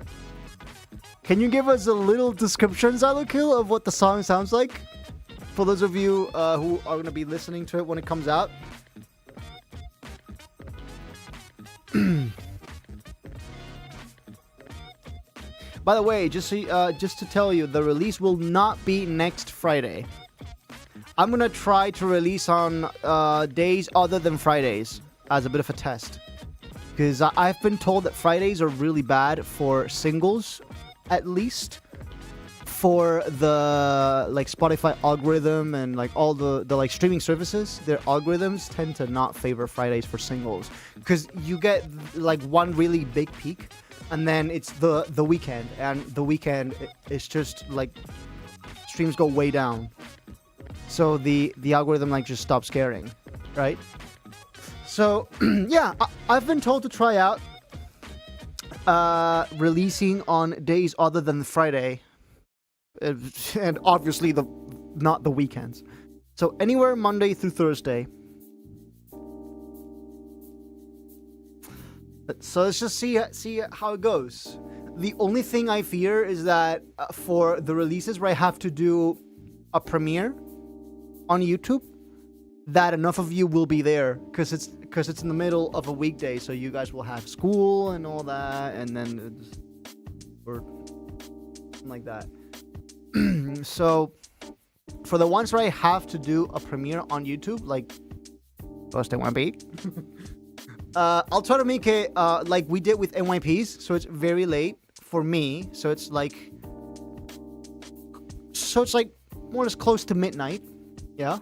Can you give us a little description, Xylokill, of what the song sounds like? For those of you who are going to be listening to it when it comes out. By the way, just to tell you, the release will not be next Friday. I'm going to try to release on days other than Fridays as a bit of a test. Because I've been told that Fridays are really bad for singles, at least. For the like Spotify algorithm and like all the like streaming services, their algorithms tend to not favor Fridays for singles. Because you get like one really big peak, and then it's the weekend. And the weekend, it's just like streams go way down. So the algorithm like just stops caring, right? So yeah, I've been told to try out releasing on days other than Friday, and obviously not the weekends. So anywhere Monday through Thursday. So let's just see how it goes. The only thing I fear is that for the releases where I have to do a premiere on YouTube, that enough of you will be there because it's in the middle of a weekday, so you guys will have school and all that, and then or something like that. So for the ones where I have to do a premiere on YouTube, like first NYP, I'll try to make it like we did with NYPs, so it's very late for me. So it's like more or less close to midnight, yeah.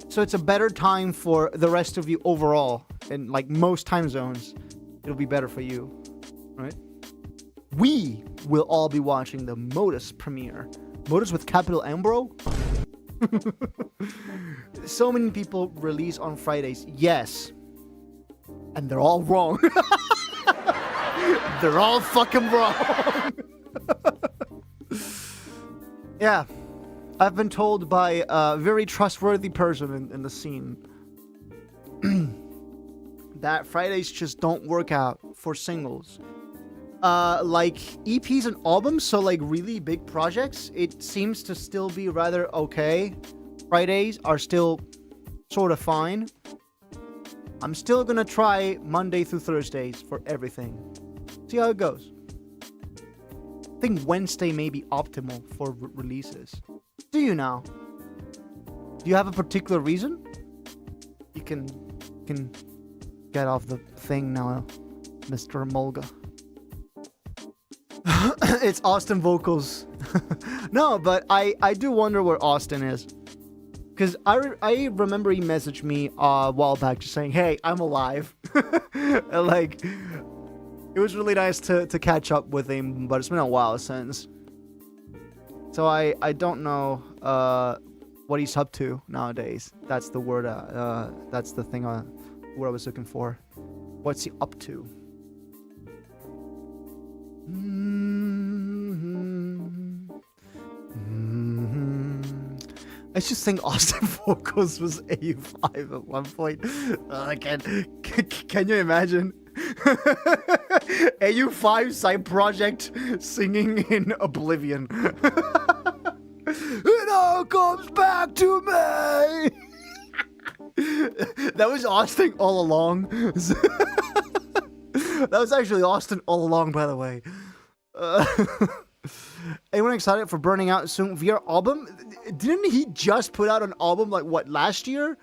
So it's a better time for the rest of you overall, in like most time zones. It'll be better for you, right? We will all be watching the MODUS premiere. MODUS with capital M, bro. So many people release on Fridays. Yes. And they're all wrong. They're all fucking wrong. Yeah. I've been told by a very trustworthy person in the scene that Fridays just don't work out for singles. Like EPs and albums, so like really big projects, it seems to still be rather okay. Fridays are still sort of fine. I'm still gonna try Monday through Thursdays for everything. See how it goes. I think Wednesday may be optimal for releases. Do you now? Do you have a particular reason? You can get off the thing now, Mr. Mulga. It's Austin vocals. No, but I do wonder where Austin is. Because I remember he messaged me a while back just saying, hey, I'm alive. And like, it was really nice to catch up with him, but it's been a while since. So I don't know what he's up to nowadays. That's the word, that's the thing where I was looking for. What's he up to? I just think Austin Vocals was AU5 at one point. Can you imagine? AU5 side project singing in Oblivion. It all comes back to me. That was Austin all along. That was actually Austin all along, by the way. Anyone excited for Burning Out soon via album? Didn't he just put out an album like what, last year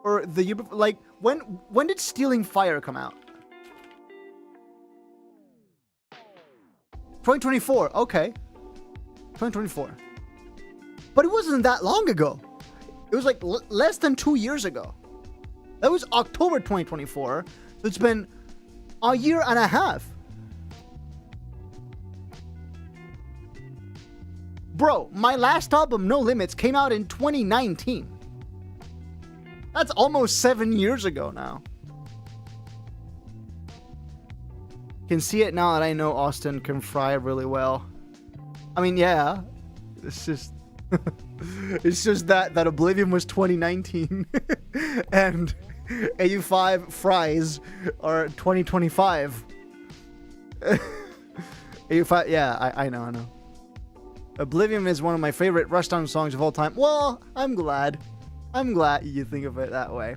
or the year before? Like when did Stealing Fire come out? 2024. Okay, 2024. But it wasn't that long ago. It was like less than 2 years ago. That was October 2024. So it's been a year and a half. Bro, my last album, No Limits, came out in 2019. That's almost 7 years ago now. Can see it now that I know Austin can fry really well. I mean, yeah. It's just... it's just that Oblivion was 2019. And AU5 fries are 2025. AU5... Yeah, I know. Oblivion is one of my favorite Rushdown songs of all time. Well, I'm glad you think of it that way.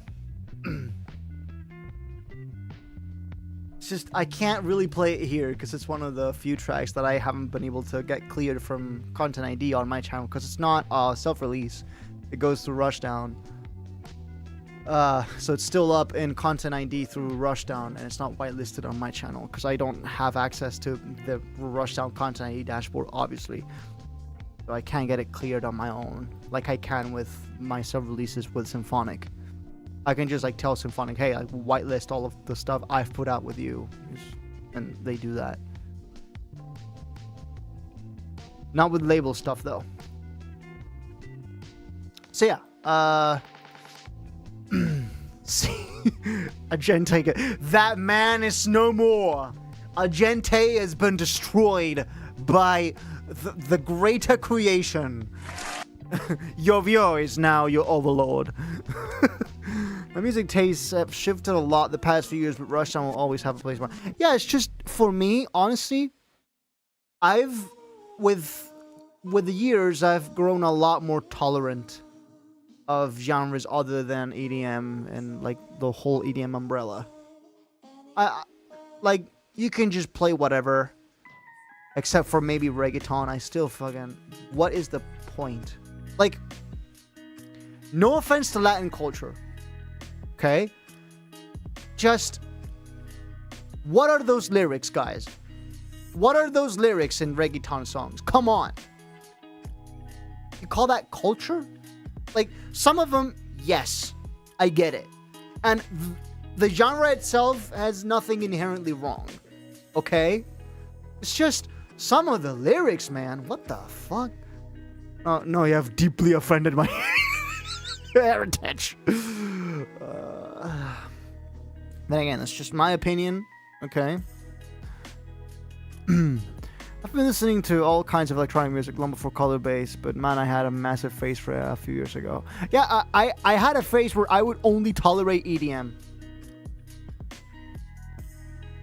It's just, I can't really play it here because it's one of the few tracks that I haven't been able to get cleared from Content ID on my channel because it's not self-release. It goes through Rushdown. So it's still up in Content ID through Rushdown, and it's not whitelisted on my channel because I don't have access to the Rushdown Content ID dashboard, obviously. So I can't get it cleared on my own, like I can with my sub-releases with Symphonic. I can just like tell Symphonic, hey, I whitelist all of the stuff I've put out with you, and they do that. Not with label stuff though. So yeah, see. Agente, that man is no more. Agente has been destroyed by the greater creation. Yovio is now your overlord. My music tastes have shifted a lot the past few years, but Rushdown will always have a place. Yeah, it's just, for me, honestly, with the years, I've grown a lot more tolerant of genres other than EDM and, like, the whole EDM umbrella. Like, you can just play whatever, except for maybe reggaeton. I still fucking... What is the point? Like, no offense to Latin culture, okay? Just, what are those lyrics, guys? What are those lyrics in reggaeton songs? Come on. You call that culture? Like, some of them, yes, I get it. And the genre itself has nothing inherently wrong, okay? It's just some of the lyrics, man. What the fuck? Oh, no, you have deeply offended my heritage. Then again, that's just my opinion, okay? I've been listening to all kinds of electronic music long before color bass, but man, I had a massive phase for it a few years ago. Yeah, I had a phase where I would only tolerate EDM.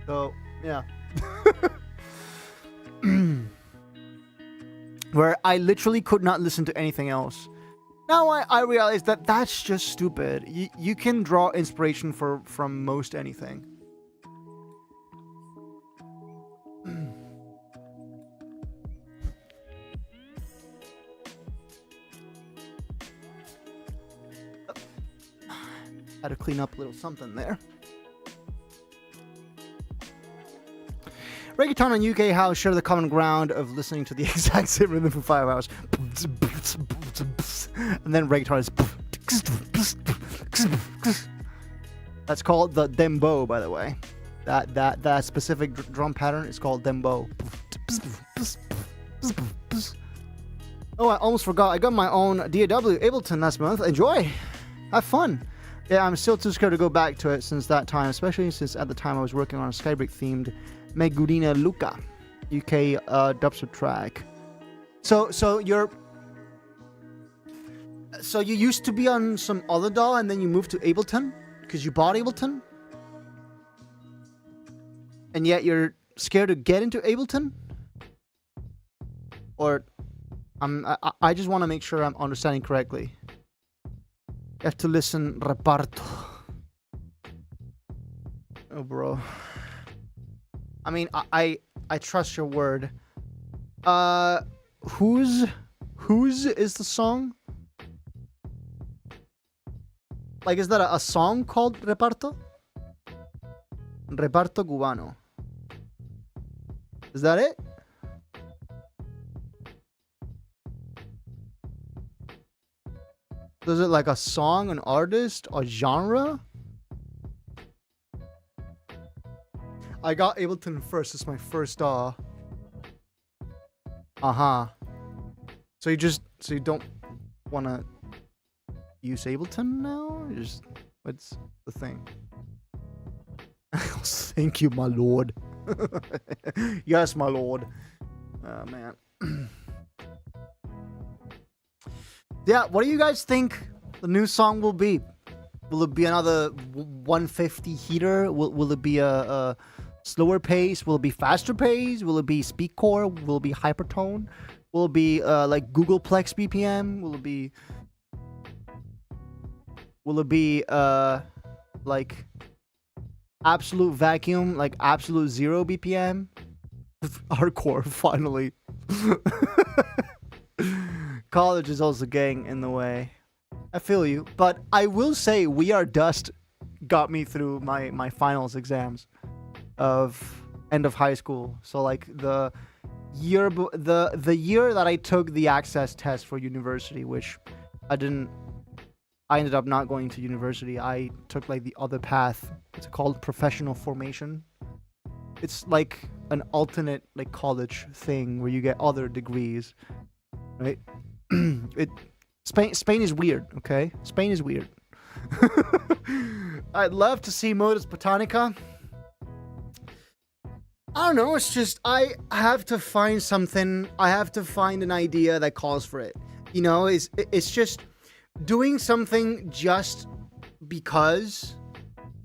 So, yeah. Where I literally could not listen to anything else. Now I realize that that's just stupid. You can draw inspiration from most anything. Had to clean up a little something there. Reggaeton and UK house share the common ground of listening to the exact same rhythm for 5 hours. And then reggaeton is... That's called the dembow, by the way. That specific drum pattern is called dembow. Oh, I almost forgot. I got my own DAW Ableton last month. Enjoy. Have fun. Yeah, I'm still too scared to go back to it since that time, especially since at the time I was working on a Skybreak themed Megurina Luca UK dubstep track. So you used to be on some other DAW and then you moved to Ableton because you bought Ableton, and yet you're scared to get into Ableton? Or I just want to make sure I'm understanding correctly. You have to listen reparto. Oh, bro. I mean, I trust your word. Whose is the song? Like, is that a song called Reparto? Reparto Cubano. Is that it? Is it like a song, an artist, a genre? I got Ableton first. It's my first DAW. Uh-huh. So you don't want to use Ableton now? What's the thing? Thank you, my lord. Yes, my lord. Oh, man. Yeah, what do you guys think the new song will be? Will it be another 150 heater? Will it be a slower pace? Will it be faster pace? Will it be speedcore? Will it be hypertone? Will it be like Googleplex BPM? Will it be like absolute vacuum, like absolute 0 BPM? Hardcore, finally. College is also getting in the way. I feel you, but I will say We Are Dust got me through my finals exams of end of high school. So like the year that I took the access test for university, which I ended up not going to university. I took like the other path. It's called professional formation. It's like an alternate like college thing where you get other degrees, right? Spain is weird, okay? Spain is weird. I'd love to see Modus Botanica. I don't know, it's just, I have to find something, I have to find an idea that calls for it. You know, it's just doing something just because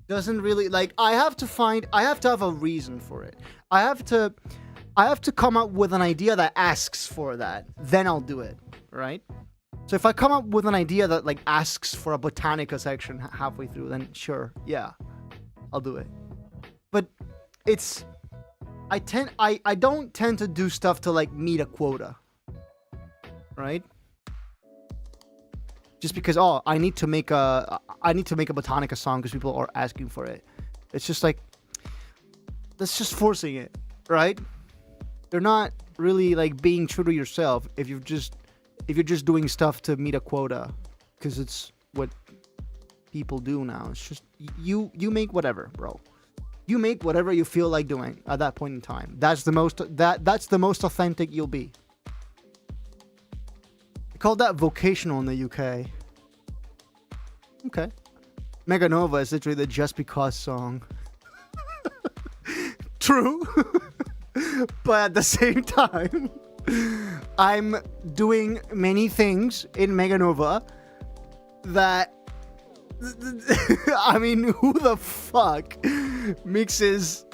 doesn't really, like, I have to have a reason for it. I have to come up with an idea that asks for that. Then I'll do it, right? So if I come up with an idea that, like, asks for a Botanica section halfway through, then sure, yeah, I'll do it. But it's... I don't tend to do stuff to, like, meet a quota, right? Just because, oh, I need to make a Botanica song because people are asking for it. It's just like, that's just forcing it, right? You're not really, like, being true to yourself if you're just doing stuff to meet a quota, because it's what people do now. It's just you make whatever, bro. You make whatever you feel like doing at that point in time. That's the most authentic you'll be. They call that vocational in the UK. Okay. Mega Nova is literally the Just Because song. True. But at the same time, I'm doing many things in Mega Nova that I mean, who the fuck mixes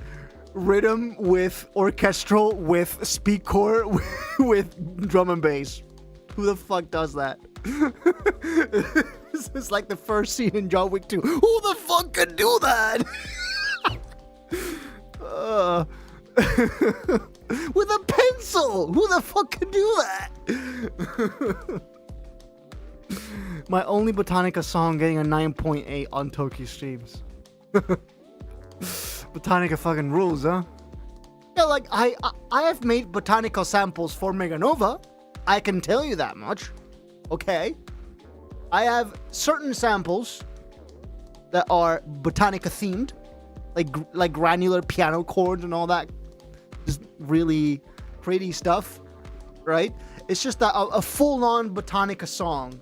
rhythm with orchestral with speakcore with drum and bass? Who the fuck does that? This is like the first scene in John Wick 2. Who the fuck can do that? With a pencil! Who the fuck can do that? My only Botanica song getting a 9.8 on Toki streams. Botanica fucking rules, huh? Yeah, like, I have made Botanica samples for Mega Nova. I can tell you that much. Okay? I have certain samples that are Botanica themed. Like granular piano chords and all that. Just really pretty stuff. Right? It's just that a full-on Botanica song.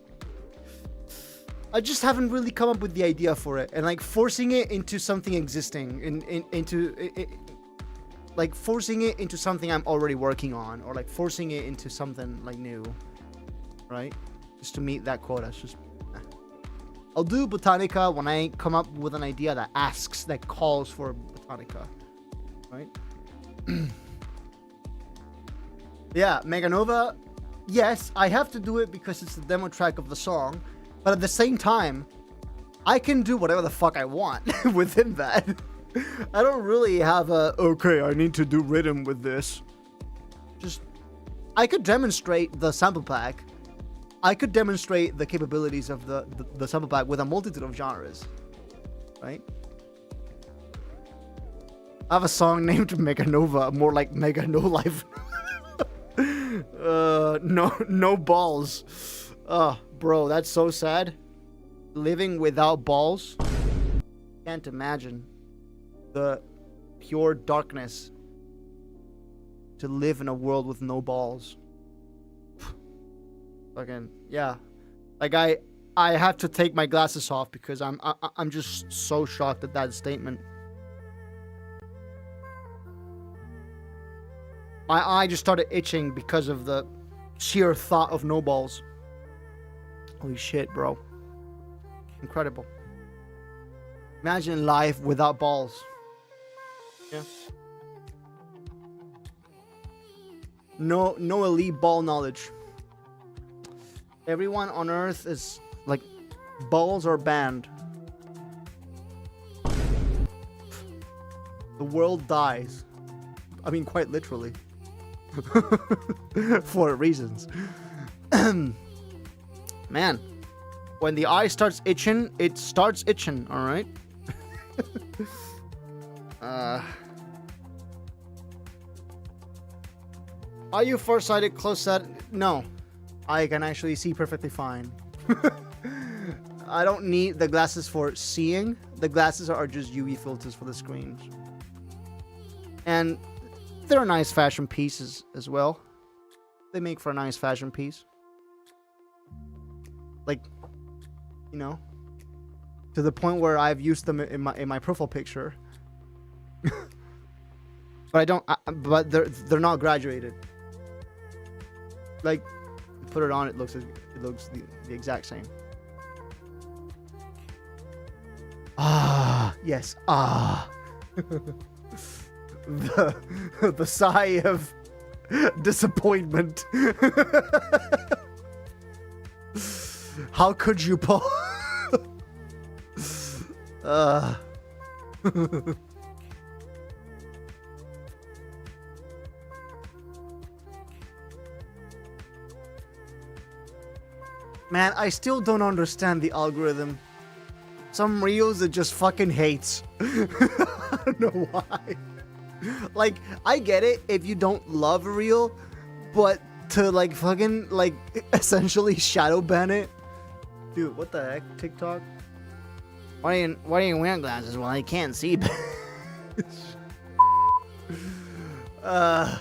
I just haven't really come up with the idea for it, and like forcing it into something existing, like forcing it into something I'm already working on, or like forcing it into something like new, right? Just to meet that quota. It's just, I'll do Botanica when I come up with an idea that asks, that calls for Botanica, right? Yeah, Mega Nova. Yes, I have to do it because it's the demo track of the song. But at the same time, I can do whatever the fuck I want within that. I don't really have okay, I need to do rhythm with this. Just, I could demonstrate the sample pack. I could demonstrate the capabilities of the sample pack with a multitude of genres. Right? I have a song named Mega Nova, more like Mega No Life. No balls. Bro, that's so sad. Living without balls. Can't imagine the pure darkness to live in a world with no balls. Fucking yeah. Like I have to take my glasses off because I'm just so shocked at that statement. My eye just started itching because of the sheer thought of no balls. Holy shit, bro. Incredible. Imagine life without balls. Yeah. No elite ball knowledge. Everyone on Earth is like, balls are banned. The world dies. I mean, quite literally. For reasons. Man, when the eye starts itching, it starts itching, alright? Are you farsighted, close-sighted? No. I can actually see perfectly fine. I don't need the glasses for seeing. The glasses are just UV filters for the screens. And they're nice fashion pieces as well. They make for a nice fashion piece. Like, you know, to the point where I've used them in my profile picture. But I don't. But they're not graduated. Like, put it on, it looks the exact same. Ah, yes. Ah. the sigh of disappointment. How could you, Paul? Man, I still don't understand the algorithm. Some reels it just fucking hates. I don't know why. Like, I get it if you don't love a reel, but to like fucking like essentially shadow ban it. Dude, what the heck, TikTok? Why are you wearing glasses? Well, I can't see. I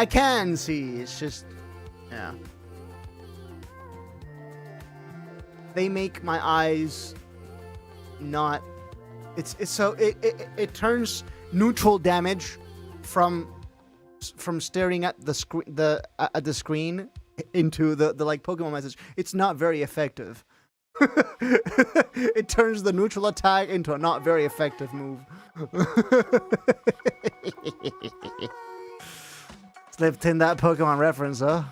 can see. It's just, yeah. They make my eyes not. It's so it turns neutral damage from staring at the screen into the like Pokemon message. It's not very effective. It turns the neutral attack into a not very effective move. Slipped in that Pokemon reference, huh?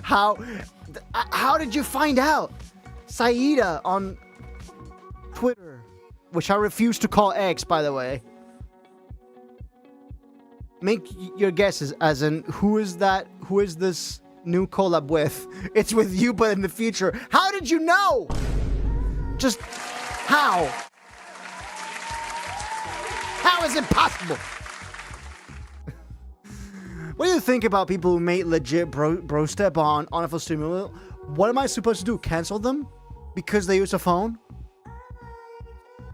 How did you find out? Saida on Twitter, which I refuse to call X, by the way. Make your guesses, as in who is this new collab with? It's with you, but in the future. How did you know? Just how? How is it possible? What do you think about people who make legit bro step on a stimulus? What am I supposed to do? Cancel them? Because they use a phone?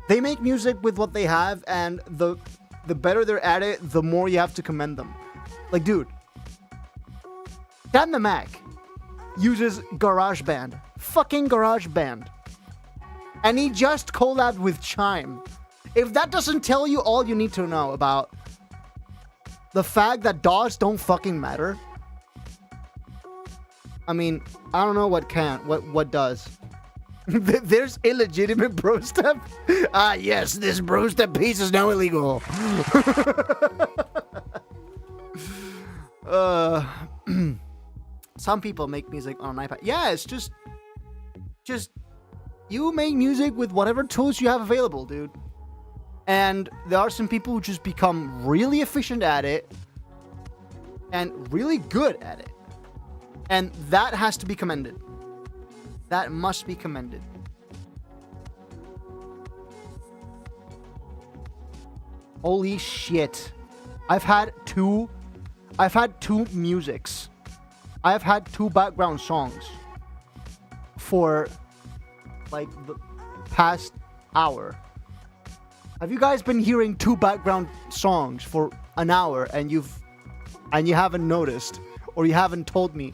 They make music with what they have, and the better they're at it, the more you have to commend them. Like, dude, Dan the Mac uses GarageBand. Fucking GarageBand. And he just collabed with Chime. If that doesn't tell you all you need to know about the fact that DAWs don't fucking matter, I mean, I don't know what can. What does. There's illegitimate bro step. Ah, yes, this bro step piece is now illegal. Some people make music on an iPad. Yeah, it's just you make music with whatever tools you have available, dude. And there are some people who just become really efficient at it and really good at it. And that has to be commended. That must be commended. Holy shit. I've had two musics. I've had two background songs for like the past hour. Have you guys been hearing two background songs for an hour and you haven't noticed, or you haven't told me?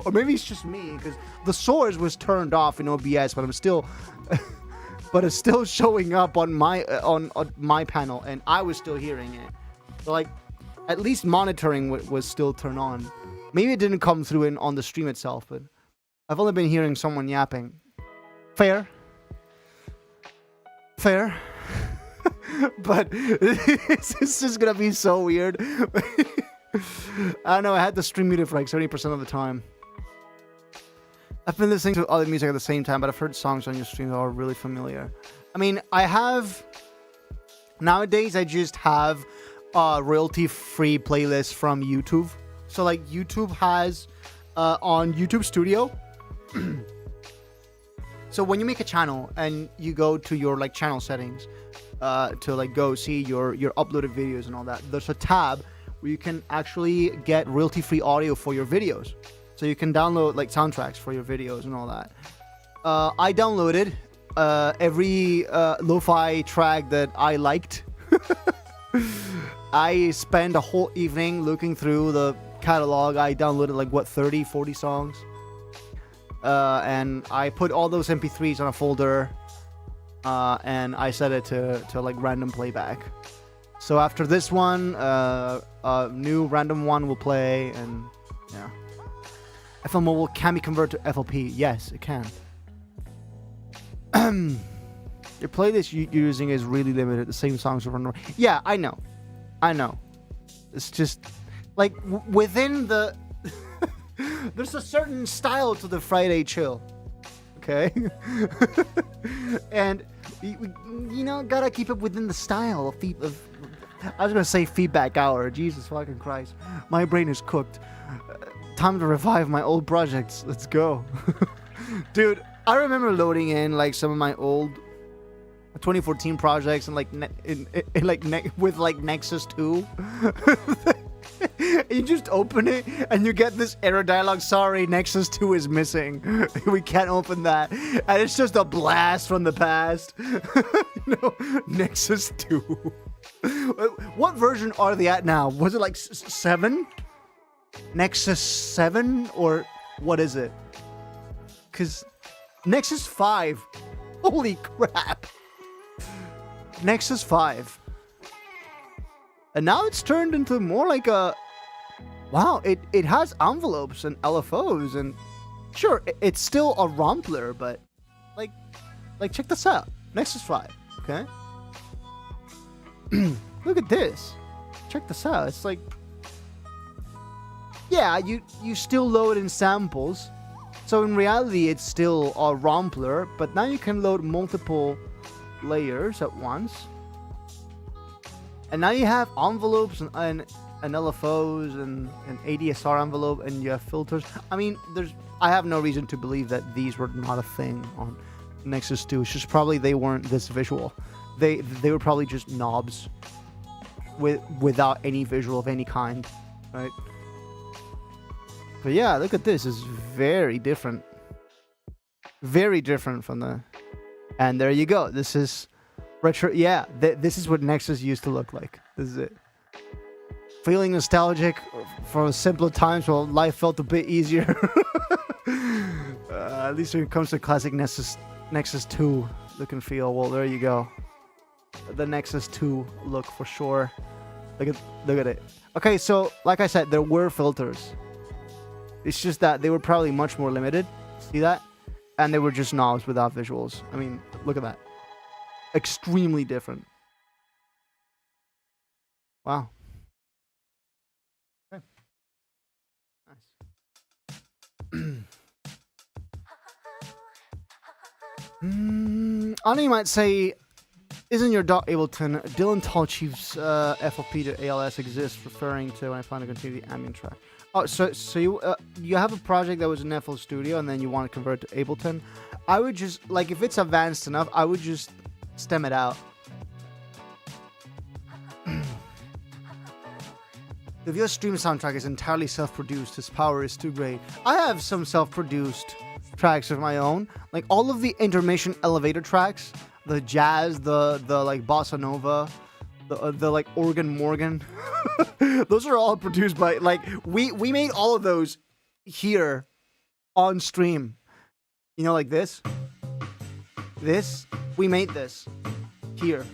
Or maybe it's just me, because the source was turned off in OBS, but but it's still showing up on my my panel, and I was still hearing it. So like, at least monitoring was still turned on. Maybe it didn't come through on the stream itself, but I've only been hearing someone yapping. Fair. But this is gonna be so weird. I don't know, I had the stream muted for like 70% of the time. I've been listening to other music at the same time, but I've heard songs on your stream that are really familiar. I mean, nowadays I just have royalty-free playlists from YouTube. So like YouTube has on YouTube Studio. So when you make a channel and you go to your like channel settings to like go see your uploaded videos and all that, there's a tab where you can actually get royalty-free audio for your videos. So you can download like soundtracks for your videos and all that. I downloaded every lo-fi track that I liked. I spent a whole evening looking through the catalog. I downloaded like what 30, 40 songs. And I put all those MP3s on a folder. And I set it to like random playback. So after this one, a new random one will play, and yeah. FL Mobile can be converted to FLP. Yes, it can. Your playlist you're using is really limited. The same songs over and over. Yeah, I know. It's just like within the. There's a certain style to the Friday chill. Okay. And you know, gotta keep it within the style of I was gonna say feedback hour. Jesus fucking Christ, my brain is cooked. Time to revive my old projects. Let's go. Dude, I remember loading in like some of my old 2014 projects and like with like Nexus 2. You just open it and you get this error dialogue. Sorry, Nexus 2 is missing. We can't open that. And it's just a blast from the past. No, Nexus 2. What version are they at now? Was it like 7? Nexus 7? Or what is it? Because Nexus 5. Holy crap. Nexus 5. And now it's turned into more like a... Wow, it has envelopes and LFOs, and sure, it's still a rompler, but like check this out. Nexus 5, okay? Look at this. Check this out. It's like... Yeah, you still load in samples. So in reality, it's still a rompler, but now you can load multiple layers at once. And now you have envelopes and LFOs and an ADSR envelope, and you have filters. I mean, I have no reason to believe that these were not a thing on Nexus 2. It's just probably they weren't this visual. They were probably just knobs without any visual of any kind, right? But yeah, look at this. It's very different. Very different from the... And there you go. This is... retro, yeah, this is what Nexus used to look like. This is it. Feeling nostalgic for simpler times while life felt a bit easier. At least when it comes to classic Nexus 2 look and feel. Well, there you go. The Nexus 2 look for sure. Look at it. Okay, so like I said, there were filters. It's just that they were probably much more limited. See that? And they were just knobs without visuals. I mean, look at that. Extremely different. Wow. Okay. Nice. I know you might say, isn't your dot Ableton Dylan Tallchief's FLP to ALS exists, referring to when I plan to continue the ambient track? Oh, so you have a project that was in FL Studio and then you want to convert to Ableton. I would just, like, if it's advanced enough, I would just stem it out. If your stream soundtrack is entirely self-produced, his power is too great. I have some self-produced tracks of my own, like all of the intermission elevator tracks, the jazz, the like bossa nova, the like organ Morgan. Those are all produced by, like, we made all of those here on stream. You know, like this. We made this here.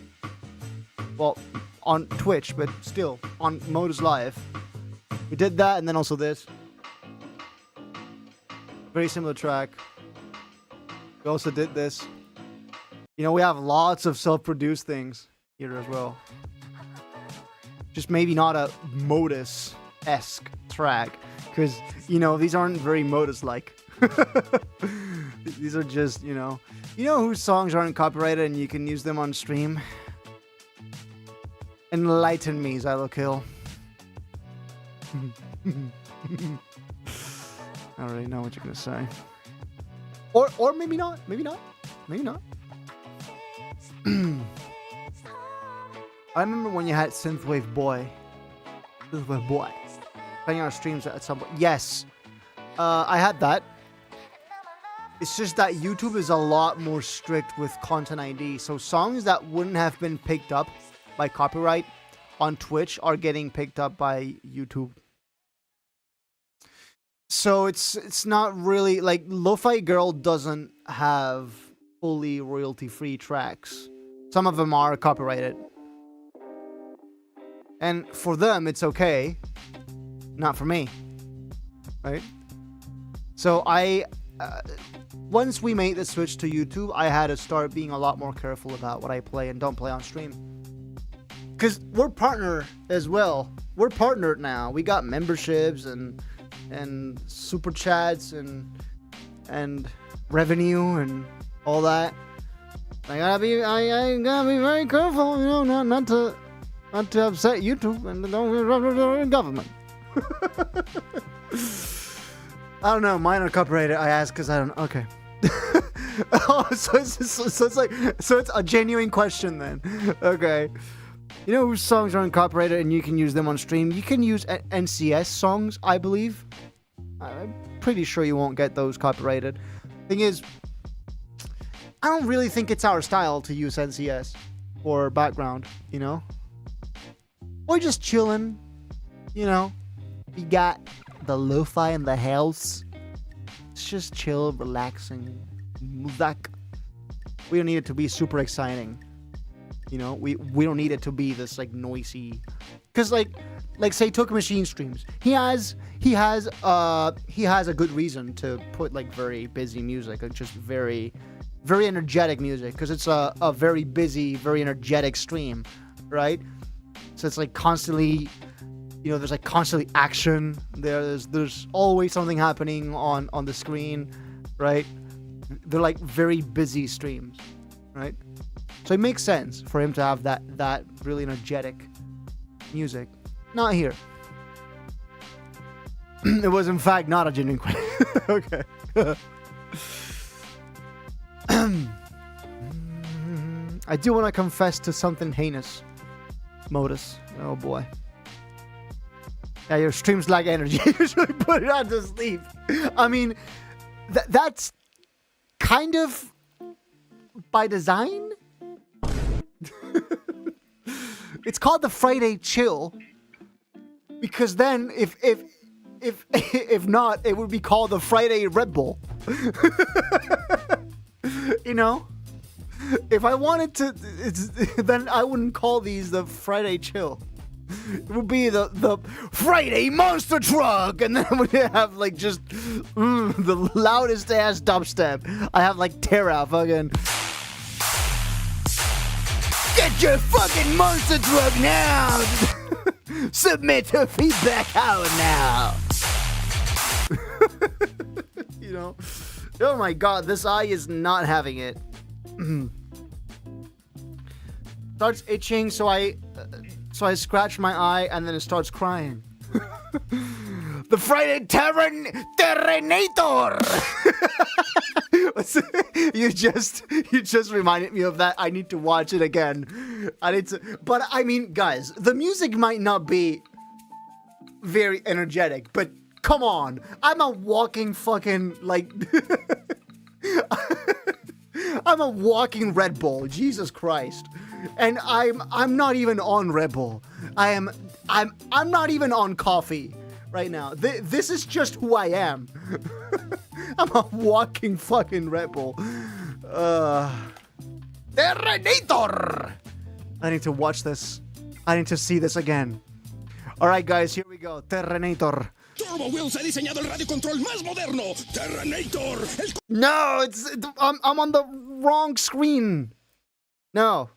Well, on Twitch, but still on Modus Live. We did that, and then also this. Very similar track. We also did this. You know, we have lots of self-produced things here as well. Just maybe not a Modus-esque track, because, you know, these aren't very Modus-like. These are just, you know whose songs aren't copyrighted and you can use them on stream? Enlighten me, Xylokill. I already know what you're gonna say. Or maybe not. Maybe not. I remember when you had Synthwave Boy. Playing on streams at some point. Yes. I had that. It's just that YouTube is a lot more strict with content ID. So songs that wouldn't have been picked up by copyright on Twitch are getting picked up by YouTube. So it's not really like Lo-Fi Girl doesn't have fully royalty-free tracks. Some of them are copyrighted. And for them, it's okay. Not for me. Right? So once we made the switch to YouTube, I had to start being a lot more careful about what I play and don't play on stream. Because we're partnered as well. We're partnered now. We got memberships and super chats and revenue and all that. I gotta be very careful, you know, not to upset YouTube and the government. I don't know. Mine are copyrighted. I asked because I don't. Okay. Oh, so it's a genuine question then. Okay. You know whose songs are uncopyrighted and you can use them on stream? You can use NCS songs, I believe. I'm pretty sure you won't get those copyrighted. Thing is, I don't really think it's our style to use NCS for background, you know? Or just chilling, you know? We got the lo-fi in the house. It's just chill, relaxing music. We don't need it to be super exciting. You know, we don't need it to be this like noisy, because like say Took Machine streams. He has a good reason to put like very busy music, like just very energetic music, because it's a very busy, very energetic stream, right? So it's like constantly, you know, there's like constantly action. There's always something happening on the screen, right? They're like very busy streams, right? So it makes sense for him to have that really energetic music. Not here. It was in fact not a genuine question. Okay. I do want to confess to something heinous. Modus. Oh boy. Yeah, your streams lack energy. Usually put it on to sleep. I mean, that's kind of by design. It's called the Friday Chill because then if not, it would be called the Friday Red Bull. You know, if I wanted to, then I wouldn't call these the Friday Chill. It would be the Friday Monster Truck, and then we have like just the loudest ass dubstep. I have like Terra fucking. Get your fucking monster truck now! Submit to feedback hour now! You know? Oh my god, this eye is not having it. Starts itching, so I scratch my eye and then it starts crying. The Friday Terrenator! You just reminded me of that. I need to watch it again. But I mean, guys, the music might not be very energetic, but come on, I'm a walking fucking like, I'm a walking Red Bull. Jesus Christ, and I'm not even on Red Bull. I'm not even on coffee right now. This is just who I am. I'm a walking fucking Red Bull. Terrenator! I need to watch this. I need to see this again. Alright guys, here we go. Terrenator. Turbo Wheels ha diseñado el radio control más moderno. Terrenator. No, I'm on the wrong screen. No.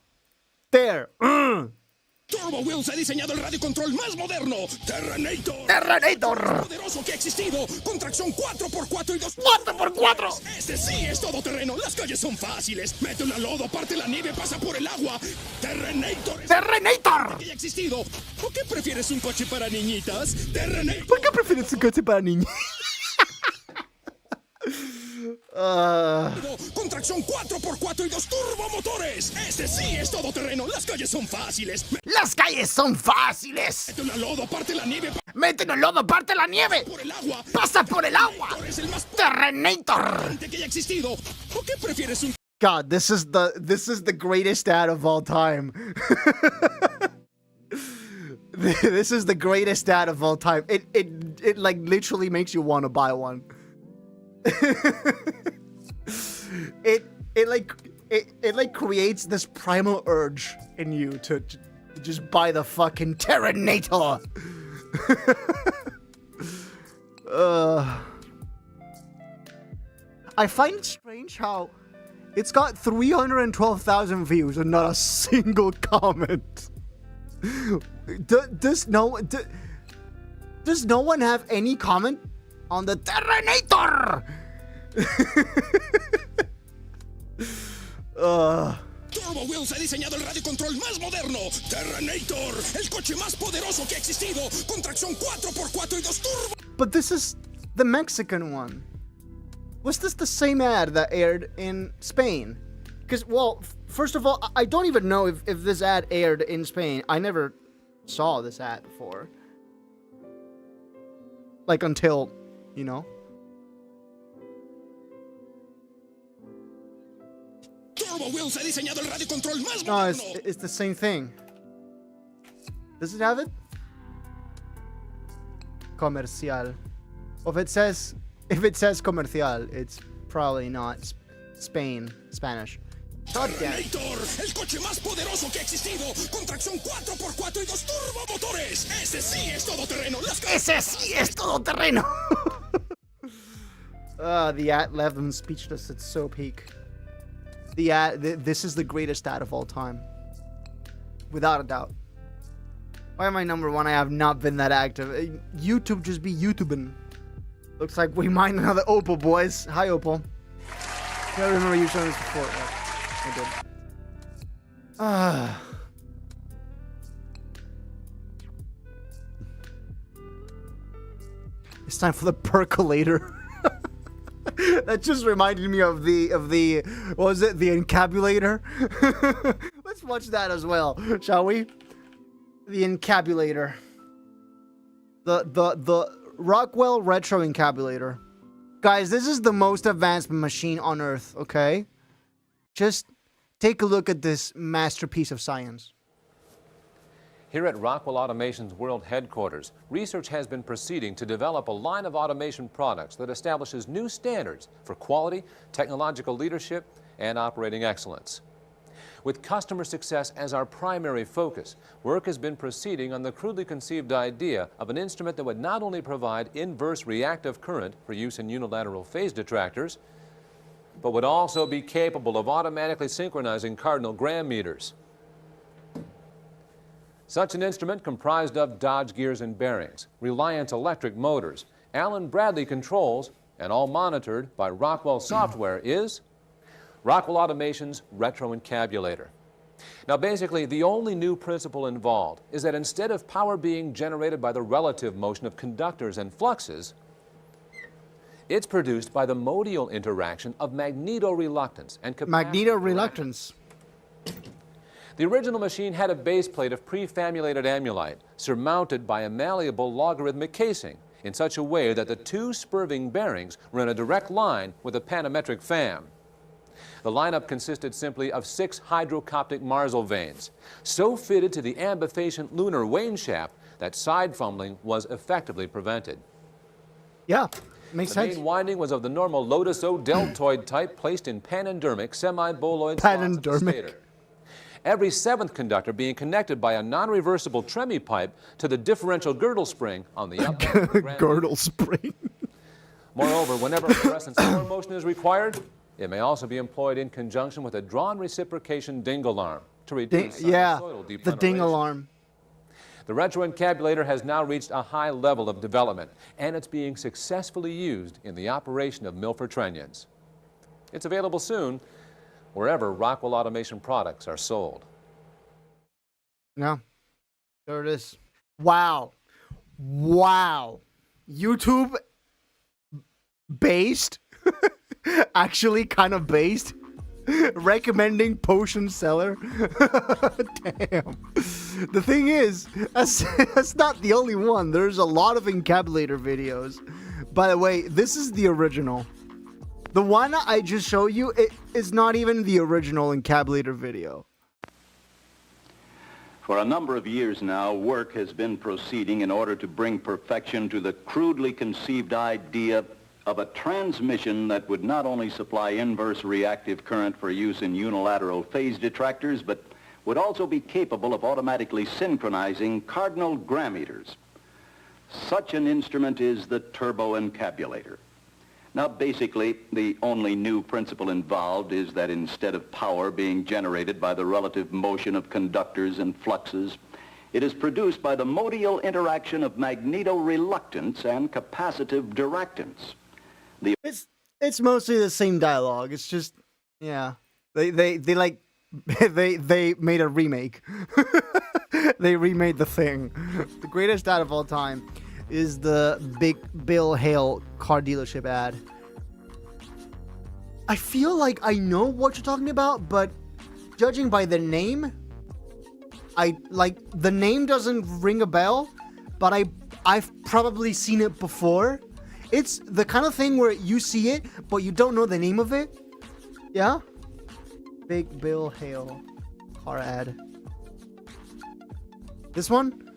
There. Turbo Wheels ha diseñado el radio control más moderno. Terrenator. Terrenator. Más poderoso que ha existido. Con tracción 4x4 y 2 4x4. Este sí es todoterreno. Las calles son fáciles. Mete una lodo, parte la nieve, pasa por el agua. Terrenator. Terrenator. Que ha existido. ¿O qué prefieres, un coche para niñitas? Terrenator. ¿Por qué prefieres un coche para niños? Con tracción 4x4 y 2 turbomotores. Este sí es todoterreno. Las calles son fáciles. Las calles son fáciles. Mete un lodo, parte la nieve. Meten el lodo, parte la nieve. Por el agua. Pasa por el agua. Es el más Terrenator. que haya existido. ¿O qué prefieres un God, this is the greatest ad of all time. This is the greatest ad of all time. It like literally makes you want to buy one. it like creates this primal urge in you to just buy the fucking Terrenator. I find it strange how it's got 312,000 views and not a single comment. Does no one have any comment on the Terrenator? Turbo Wheels ha diseñado el radio control más moderno. Terrenator, el coche más poderoso que ha existido. Con tracción 4x4 y 2 turbo. But this is the Mexican one. Was this the same ad that aired in Spain? Because, well, first of all, I don't even know if this ad aired in Spain. I never saw this ad before. Like, until, you know. Turbo Wheels ha diseñado el radio control más No, moderno. it's the same thing. Does it have it? Comercial. If it says comercial, it's probably not Spanish. God damn it. Terrenator, el coche más poderoso que ha existido. Con tracción 4x4 y 2 turbomotores. Ese sí es todoterreno. Ese sí es todoterreno. The ad left them speechless. It's so peak. This is the greatest ad of all time. Without a doubt. Why am I number one? I have not been that active. YouTube just be YouTubing. Looks like we mined another Opal, boys. Hi, Opal. I remember you showing this before. Yeah, I did. It's time for the percolator. That just reminded me of the what was it? The encabulator. Let's watch that as well, shall we? The encabulator. The Rockwell Retro Encabulator. Guys, this is the most advanced machine on Earth, okay? Just take a look at this masterpiece of science. Here at Rockwell Automation's world headquarters, research has been proceeding to develop a line of automation products that establishes new standards for quality, technological leadership, and operating excellence. With customer success as our primary focus, work has been proceeding on the crudely conceived idea of an instrument that would not only provide inverse reactive current for use in unilateral phase detractors, but would also be capable of automatically synchronizing cardinal gram meters. Such an instrument comprised of Dodge gears and bearings, Reliance electric motors, Allen Bradley controls, and all monitored by Rockwell software is Rockwell Automation's Retro Encabulator. Now basically, the only new principle involved is that instead of power being generated by the relative motion of conductors and fluxes, it's produced by the modial interaction of magnetoreluctance and capacitor. Magnetoreluctance. The original machine had a base plate of prefamulated amulite surmounted by a malleable logarithmic casing in such a way that the two spurving bearings were in a direct line with a panametric fam. The lineup consisted simply of 6 hydrocoptic Marsal vanes, so fitted to the ambifacient lunar wane shaft that side fumbling was effectively prevented. Yeah, makes The sense. main winding was of the normal Lotus O deltoid type placed in panendermic semi-boloid slots of the Panendermic. stator. Every 7th conductor being connected by a non-reversible Tremi pipe to the differential girdle spring on the upper Girdle spring. Moreover, whenever fluorescence power motion is required, it may also be employed in conjunction with a drawn reciprocation ding alarm to reduce Yeah, sinusoidal the degeneration. ding alarm. The Retro Encabulator has now reached a high level of development, and it's being successfully used in the operation of Milford trunnions. It's available soon wherever Rockwell Automation products are sold. Yeah, there it is. Wow. Wow. YouTube based actually kind of based. Recommending potion seller. Damn. The thing is, that's not the only one. There's a lot of encabulator videos. By the way, this is the original. The one I just showed you, it is not even the original encabulator video. For a number of years now, work has been proceeding in order to bring perfection to the crudely conceived idea of a transmission that would not only supply inverse reactive current for use in unilateral phase detractors, but would also be capable of automatically synchronizing cardinal grammeters. Such an instrument is the turbo encabulator. Now, basically, the only new principle involved is that instead of power being generated by the relative motion of conductors and fluxes, it is produced by the modial interaction of magneto-reluctance and capacitive directance. It's mostly the same dialogue. It's just, yeah, they like they made a remake. They remade the thing. The greatest ad of all time is the Big Bill Hale car dealership ad. I feel like I know what you're talking about, but judging by the name, the name doesn't ring a bell, but I've probably seen it before. It's the kind of thing where you see it, but you don't know the name of it. Yeah? Big Bill Hale car ad. This one?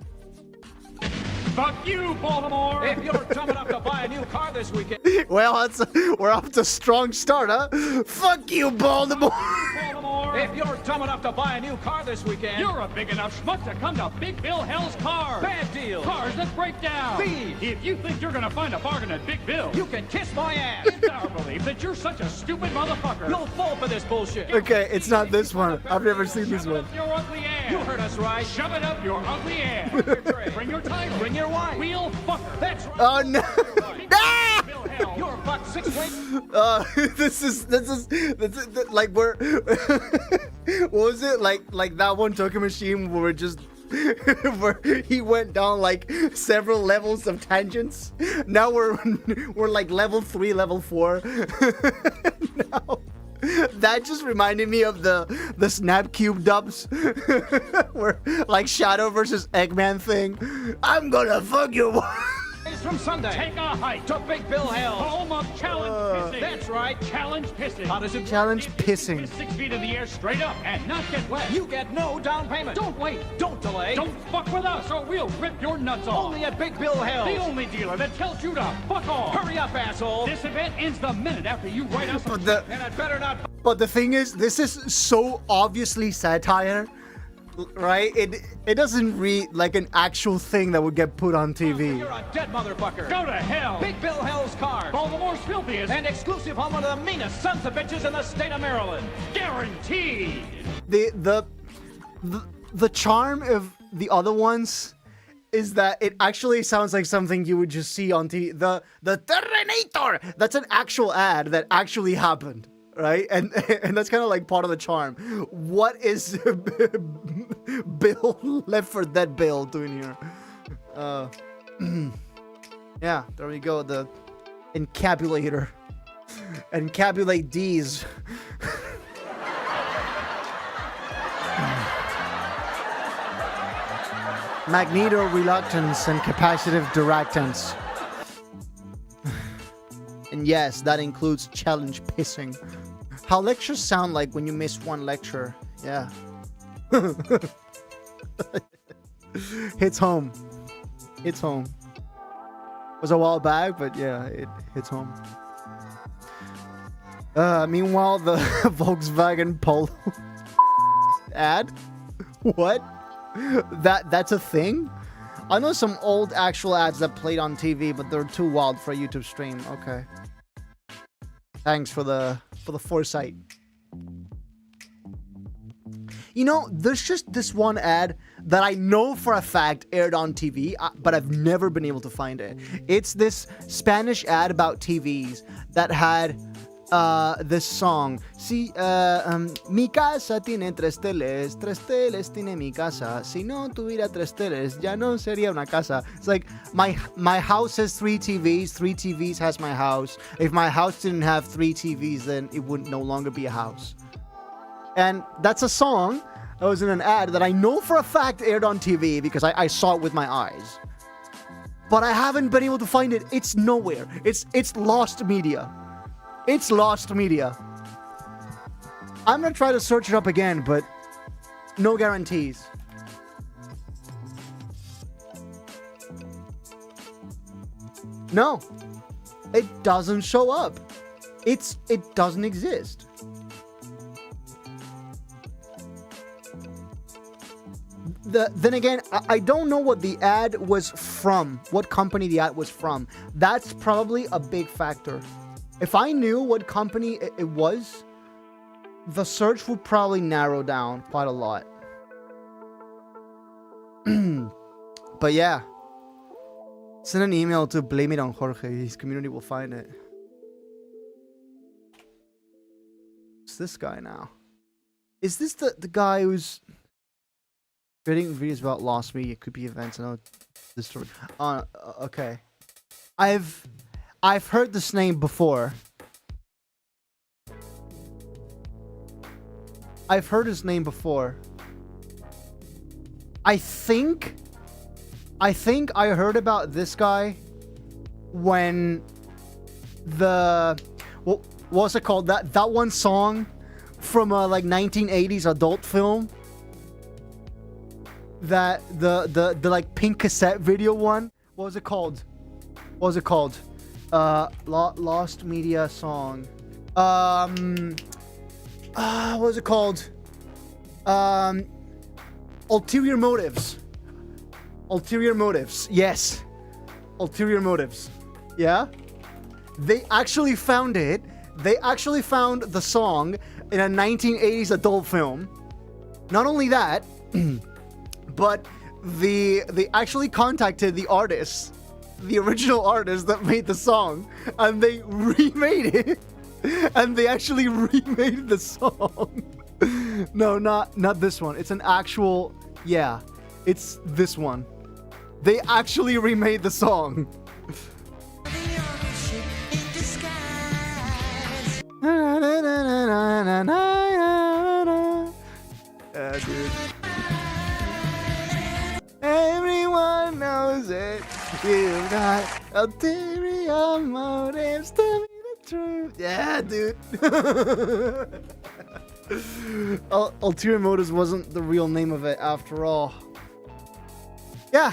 Fuck you, Baltimore! If you're dumb enough to buy a new car this weekend... Well, we're off to a strong start, huh? Fuck you, Baltimore! Baltimore! If you're dumb enough to buy a new car this weekend... You're a big enough schmuck to come to Big Bill Hell's Cars! Bad deal! Cars that break down! Thieves! If you think you're gonna find a bargain at Big Bill, you can kiss my ass! It's our belief that you're such a stupid motherfucker! You'll fall for this bullshit! Okay, it's not this one. I've never seen this one. Your ugly ass! You heard us right! Shove it up your ugly ass! Bring your tray! Bring your title! Bring your wife! Real fucker! That's right! Oh no! You're fucked 6 weeks! This is like we're what was it like that one Tokyo Machine where where he went down like several levels of tangents. Now we're like level 3, level 4. Now that just reminded me of the Snap Cube dubs where like Shadow versus Eggman thing. I'm gonna fuck you. From Sunday, take a hike to Big Bill Hell, home of challenge pissing. That's right, challenge pissing. How does it challenge work? pissing? 6 feet in the air straight up and not get wet. You get no down payment. Don't wait. Don't delay. Don't fuck with us or we'll rip your nuts off. Only at Big Bill Hell, the only dealer that tells you to fuck off. Hurry up, asshole. This event ends the minute after you write us a check, and it better not. But the thing is, this is so obviously satire. Right? It doesn't read like an actual thing that would get put on TV. You're a dead motherfucker. Go to hell. Big Bill Hell's Cars. Baltimore's filthiest and exclusive home of the meanest sons of bitches in the state of Maryland. Guaranteed. The charm of the other ones is that it actually sounds like something you would just see on TV. The Terminator. That's an actual ad that actually happened. Right? And that's kind of like part of the charm. What is Bill, Left 4 Dead Bill doing here? Yeah, there we go. The encabulator. Encabulate D's. Magneto reluctance and capacitive directance. And yes, that includes challenge pissing. How lectures sound like when you miss one lecture. Yeah. Hits home. Hits home. Was a while back, but yeah, it hits home. Meanwhile, the Volkswagen Polo ad? What? That's a thing? I know some old actual ads that played on TV, but they're too wild for a YouTube stream. Okay. Thanks for the foresight. You know, there's just this one ad that I know for a fact aired on TV, but I've never been able to find it. It's this Spanish ad about TVs that had this song. Sí, mi casa tiene 3 teles tiene mi casa. Si no tuviera 3 teles, ya no sería una casa. It's like, my house has 3 TVs, 3 TVs has my house. If my house didn't have 3 TVs, then it would no longer be a house. And that's a song that was in an ad that I know for a fact aired on TV because I saw it with my eyes. But I haven't been able to find it. It's nowhere. It's lost media. It's lost media. I'm gonna try to search it up again, but no guarantees. No, it doesn't show up. It doesn't exist. Then again, I don't know what the ad was from, what company the ad was from. That's probably a big factor. If I knew what company it was, the search would probably narrow down quite a lot. But yeah. Send an email to blame it on Jorge. His community will find it. It's this guy now. Is this the guy who's creating videos about lost media, creepy events? I know this story. Okay. I've heard this name before. I've heard his name before. I think I heard about this guy when what was it called? That one song from a like 1980s adult film. That the like pink cassette video one. What was it called? Lost media song. What was it called? Ulterior Motives. Ulterior Motives. Yes. Ulterior Motives. Yeah? They actually found it. They actually found the song in a 1980s adult film. Not only that, but they actually contacted the artist, the original artist that made the song, and they remade it. And they actually remade the song. No, not this one. It's an actual, yeah, it's this one. They actually remade the song. Yeah, dude. Everyone knows it. You've got ulterior motives to me. True. Yeah, dude. Ulterior Motives wasn't the real name of it after all. Yeah,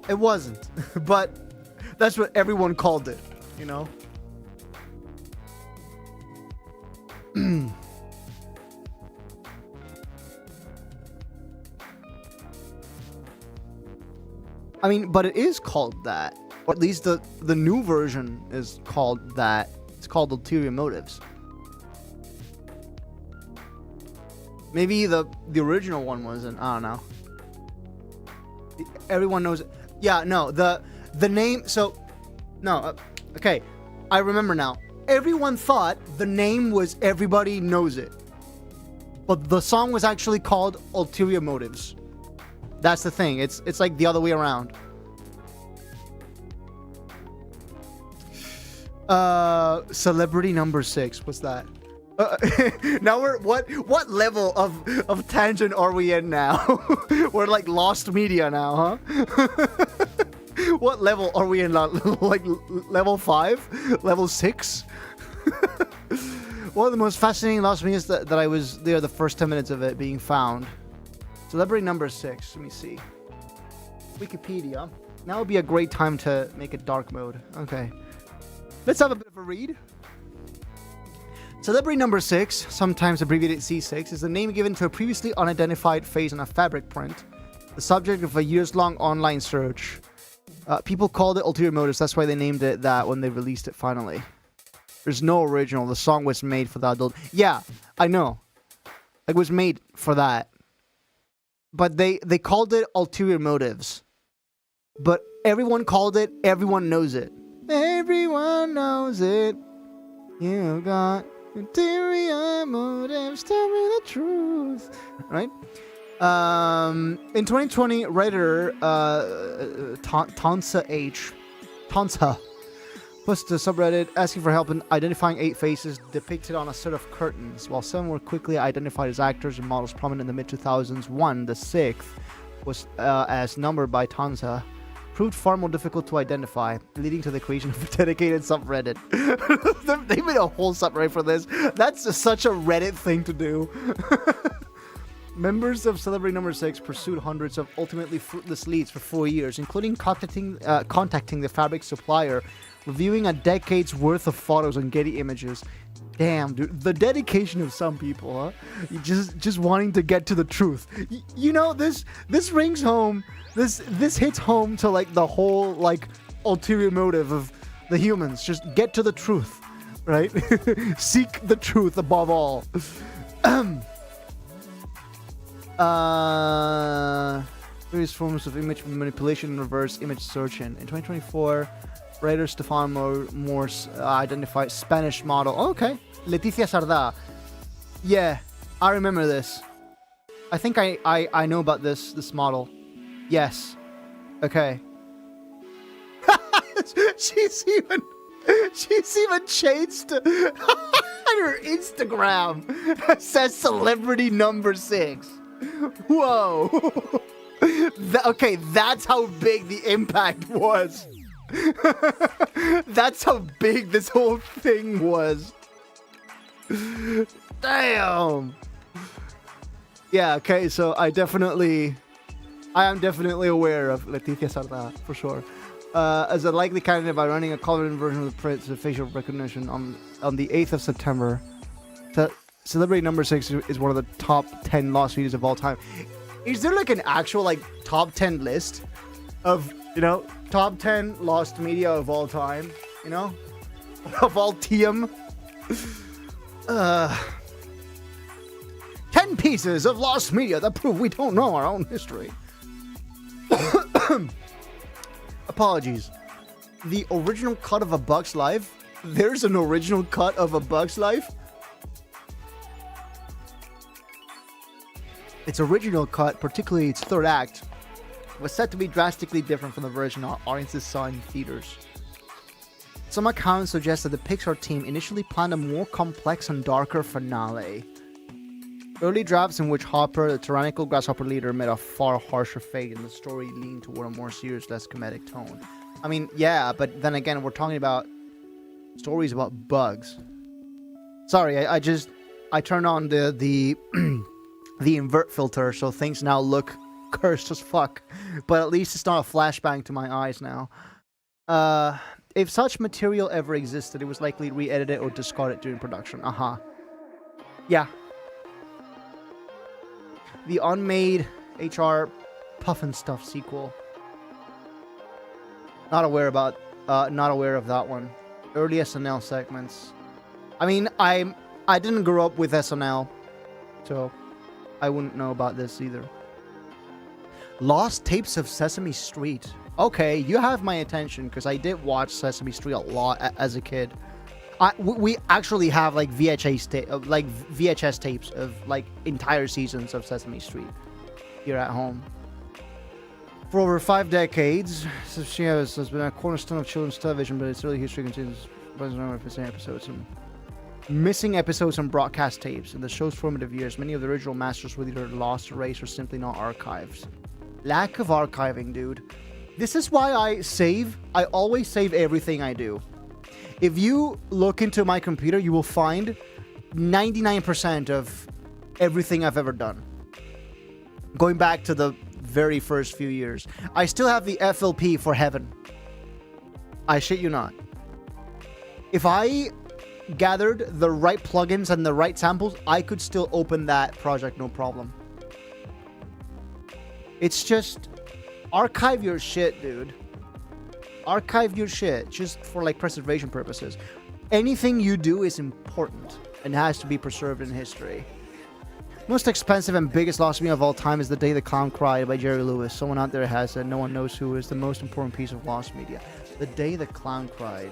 it wasn't. But that's what everyone called it, you know? I mean, but it is called that. Or at least the new version is called that. It's called Ulterior Motives. Maybe the original one wasn't. I don't know. Everyone knows it. Yeah, no, the name. So, no. Okay, I remember now. Everyone thought the name was Everybody Knows It, but the song was actually called Ulterior Motives. That's the thing. It's like the other way around. Celebrity number 6. What's that? Now we're what level of tangent are we in now? We're like lost media now, huh? What level are we in? Like level 5? Level 6? One of the most fascinating lost media is that I was there the first 10 minutes of it being found. Celebrity number 6. Let me see. Wikipedia. Now would be a great time to make it dark mode. Okay. Let's have a bit of a read. Celebrity number 6, sometimes abbreviated C6, is the name given to a previously unidentified face on a fabric print, the subject of a years-long online search. People called it Ulterior Motives, that's why they named it that when they released it finally. There's no original, the song was made for the adult. Yeah, I know. It was made for that. But they called it Ulterior Motives. But everyone called it Everyone Knows It. Everyone knows it. You got interior motives, tell me the truth. Right? In 2020, writer Tansa posted a subreddit asking for help in identifying 8 faces depicted on a set of curtains. While some were quickly identified as actors and models prominent in the mid-2000s, one, the 6th, was as numbered by Tansa, proved far more difficult to identify, leading to the creation of a dedicated subreddit. They made a whole subreddit for this. That's such a Reddit thing to do. Members of Celebrity Number 6 pursued hundreds of ultimately fruitless leads for 4 years, including contacting the fabric supplier, reviewing a decade's worth of photos and Getty images. Damn, dude, the dedication of some people, huh? You just wanting to get to the truth. You know, this rings home. This hits home to like the whole like ulterior motive of the humans. Just get to the truth, right? Seek the truth above all. Various forms of image manipulation and reverse image search. In 2024, writer Stefan Morse identified Spanish model. Oh, okay. Leticia Sardá. Yeah, I remember this. I think I know about this model. Yes. Okay. she's even changed her Instagram. It says celebrity number 6. Whoa. Okay, that's how big the impact was. That's how big this whole thing was. Damn. Yeah, okay, so I am definitely aware of Leticia Sardá, for sure. As a likely candidate by running a colored version of the Prince of facial recognition on the 8th of September. Celebrity number 6 is one of the top 10 lost videos of all time. Is there like an actual like top 10 list of, you know, top 10 lost media of all time, you know, of all TM? 10 pieces of lost media that prove we don't know our own history. Apologies. The original cut of A Bug's Life? There's an original cut of A Bug's Life? Its original cut, particularly its third act, was said to be drastically different from the version audiences saw in theaters. Some accounts suggest that the Pixar team initially planned a more complex and darker finale. Early drafts in which Hopper, the tyrannical grasshopper leader, met a far harsher fate, and the story leaned toward a more serious, less comedic tone. I mean, yeah, but then again, we're talking about stories about bugs. Sorry, I turned on the invert filter, so things now look cursed as fuck. But at least it's not a flashbang to my eyes now. If such material ever existed, it was likely re-edited or discarded during production. Yeah. The unmade HR Puffin Stuff sequel. Not aware of that one. Early SNL segments. I mean, I didn't grow up with SNL, so I wouldn't know about this either. Lost tapes of Sesame Street. Okay, you have my attention because I did watch Sesame Street a lot as a kid. We actually have like VHS tapes of like entire seasons of Sesame Street here at home. For over 5 decades, CBS has been a cornerstone of children's television, but its early history contains missing episodes and broadcast tapes. In the show's formative years, many of the original masters were either lost, erased, or simply not archived. Lack of archiving, dude. This is why I always save everything I do. If you look into my computer, you will find 99% of everything I've ever done. Going back to the very first few years. I still have the FLP for Heaven. I shit you not. If I gathered the right plugins and the right samples, I could still open that project no problem. It's just archive your shit, dude. Archive your shit just for like preservation purposes. Anything you do is important and has to be preserved in history. Most expensive and biggest lost media of all time is The Day the Clown Cried by Jerry Lewis. Someone out there has said no one knows who is the most important piece of lost media. The Day the Clown Cried.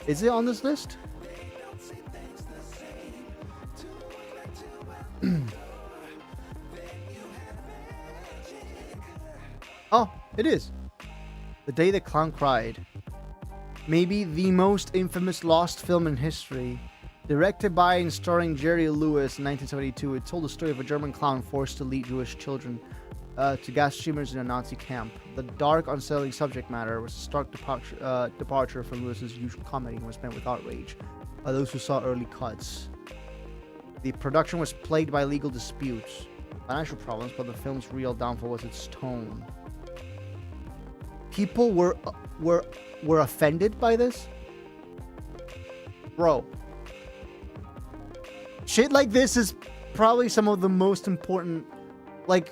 Is it on this list? Oh, it is. The Day the Clown Cried. Maybe the most infamous lost film in history. Directed by and starring Jerry Lewis in 1972, it told the story of a German clown forced to lead Jewish children to gas chambers in a Nazi camp. The dark, unsettling subject matter was a stark departure from Lewis's usual comedy and was met with outrage by those who saw early cuts. The production was plagued by legal disputes, financial problems, but the film's real downfall was its tone. People were offended by this? Bro. Shit like this is probably some of the most important, like,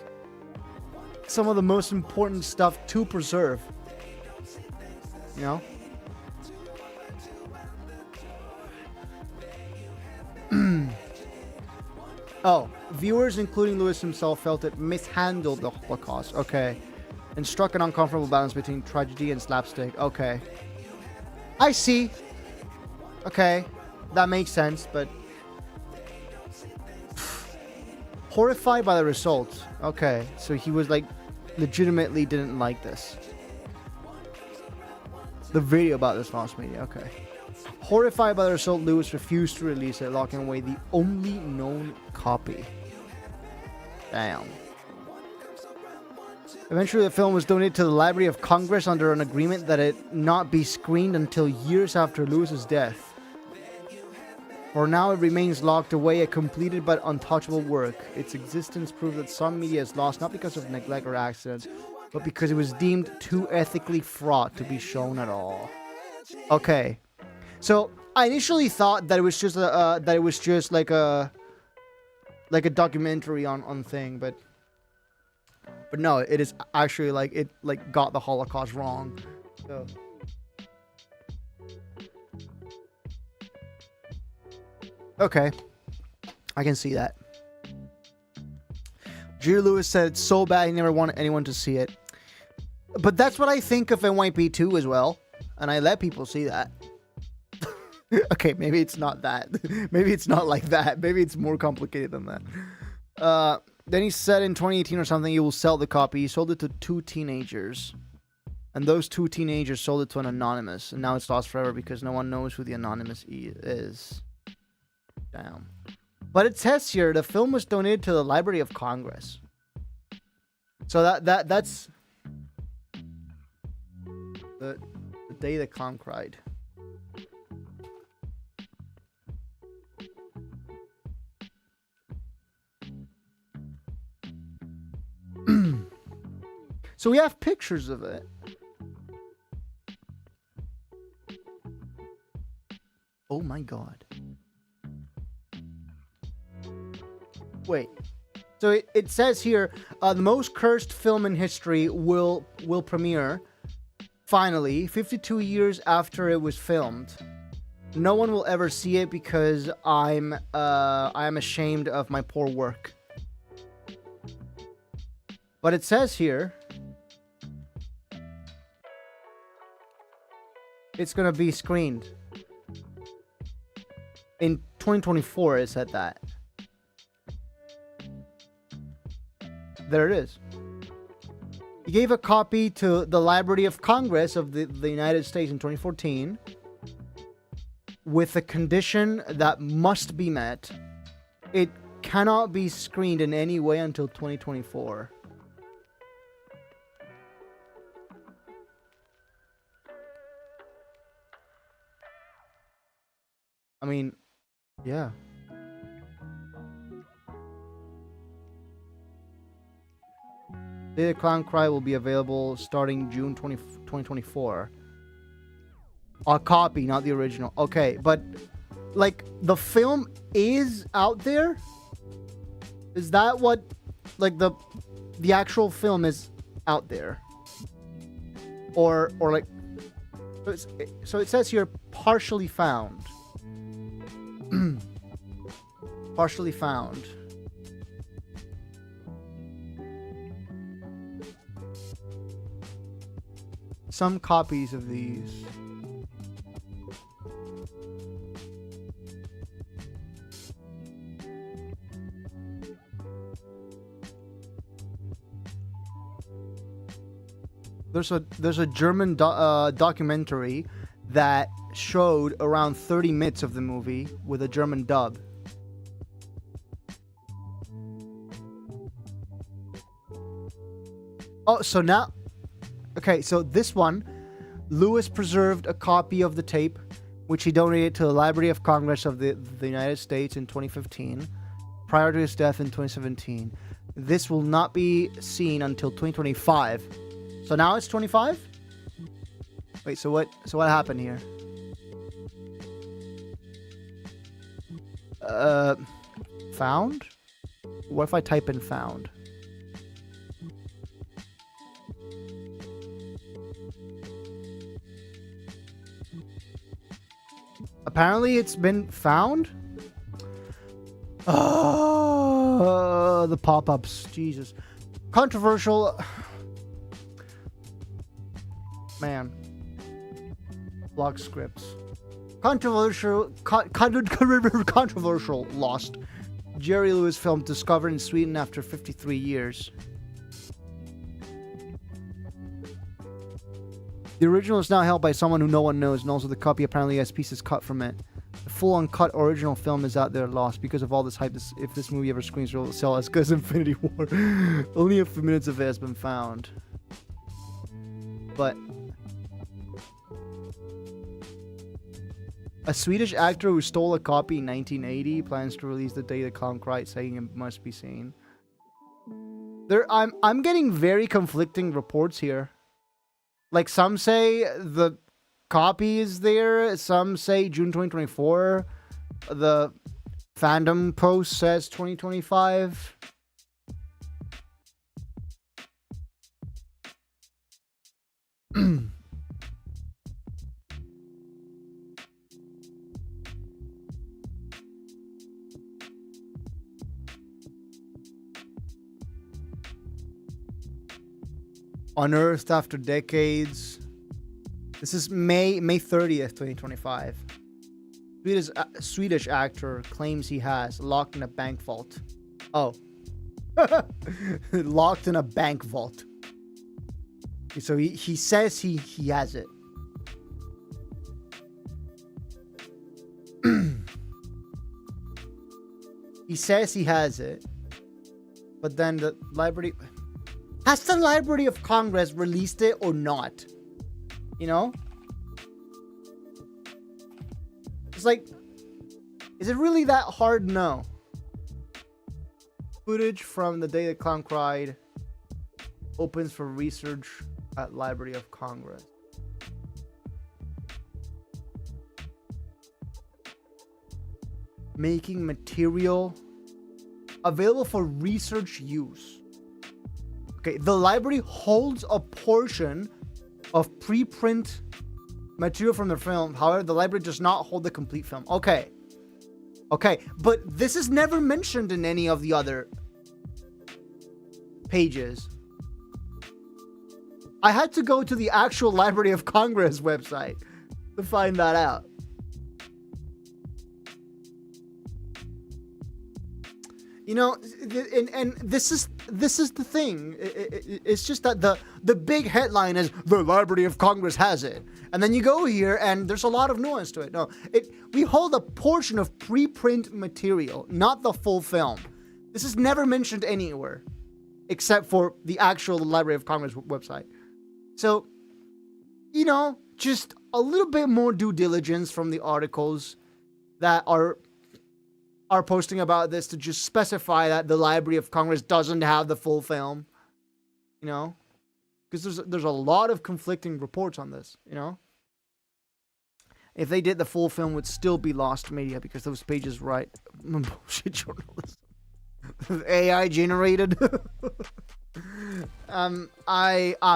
some of the most important stuff to preserve. You know? Oh, viewers, including Lewis himself, felt it mishandled the Holocaust. Okay. And struck an uncomfortable balance between tragedy and slapstick. Okay. I see. Okay. That makes sense, but... horrified by the results. Okay. So he was like, legitimately didn't like this. The video about this lost media. Okay. Horrified by the result, Lewis refused to release it, locking away the only known copy. Damn. Eventually, the film was donated to the Library of Congress under an agreement that it not be screened until years after Lewis's death. For now, it remains locked away, a completed but untouchable work. Its existence proves that some media is lost not because of neglect or accident, but because it was deemed too ethically fraught to be shown at all. Okay. So I initially thought that it was just like a documentary on thing, but no, it is actually like it like got the Holocaust wrong. So okay, I can see that. Jerry Lewis said it's so bad he never wanted anyone to see it, but that's what I think of NYP2 as well, and I let people see that. Okay, maybe it's not that. Maybe it's not like that. Maybe it's more complicated than that. Then he said in 2018 or something, he will sell the copy. He sold it to 2 teenagers. And those 2 teenagers sold it to an anonymous. And now it's lost forever because no one knows who the anonymous is. Damn. But it says here, the film was donated to the Library of Congress. So that's... The Day the Clown Cried. So we have pictures of it. Oh my god. Wait. So it says here, the most cursed film in history will premiere finally 52 years after it was filmed. No one will ever see it because I am ashamed of my poor work. But it says here it's gonna be screened in 2024. It said that. There it is. He gave a copy to the Library of Congress of the United States in 2014 with a condition that must be met. It cannot be screened in any way until 2024. I mean, yeah. The Clown Cry will be available starting June 2024. A copy, not the original. Okay, but like the film is out there? Is that what like the actual film is out there? Or like so it says here partially found. Partially found. Some copies of these. there's a German documentary that showed around 30 minutes of the movie with a German dub. Oh, so now, okay, so this one, Lewis preserved a copy of the tape, which he donated to the Library of Congress of the United States in 2015, prior to his death in 2017. This will not be seen until 2025. So now it's 25? Wait, so what happened here? Found? What if I type in found? Apparently it's been found? Oh, the pop-ups. Jesus. Controversial. Man. Block scripts. Controversial lost. Jerry Lewis film discovered in Sweden after 53 years. The original is now held by someone who no one knows, and also the copy apparently has pieces cut from it. The full uncut original film is out there lost because of all this hype. If this movie ever screens, it will sell as good as Infinity War. Only a few minutes of it has been found. But a Swedish actor who stole a copy in 1980 plans to release the day the clown cried, saying it must be seen. I'm getting very conflicting reports here. Like, some say the copy is there, some say June 2024. The fandom post says 2025. Unearthed after decades. This is May 30th, 2025. Swedish actor claims he has locked in a bank vault. Oh. Locked in a bank vault. So he says he has it. He says he has it. But then the library... Has the Library of Congress released it or not? You know? It's like, is it really that hard? No. Footage from the day the clown cried opens for research at Library of Congress. Making material available for research use. Okay, the library holds a portion of preprint material from the film. However, the library does not hold the complete film. Okay. Okay, but this is never mentioned in any of the other pages. I had to go to the actual Library of Congress website to find that out. You know, and this is the thing. It's just that the big headline is the Library of Congress has it, and then you go here and there's a lot of nuance to it. No, we hold a portion of preprint material, not the full film. This is never mentioned anywhere, except for the actual Library of Congress website. So, you know, just a little bit more due diligence from the articles that are posting about this to just specify that the Library of Congress doesn't have the full film, you know, because there's a lot of conflicting reports on this, you know. If they did, the full film would still be lost media because those pages write bullshit journalism. AI generated. I'm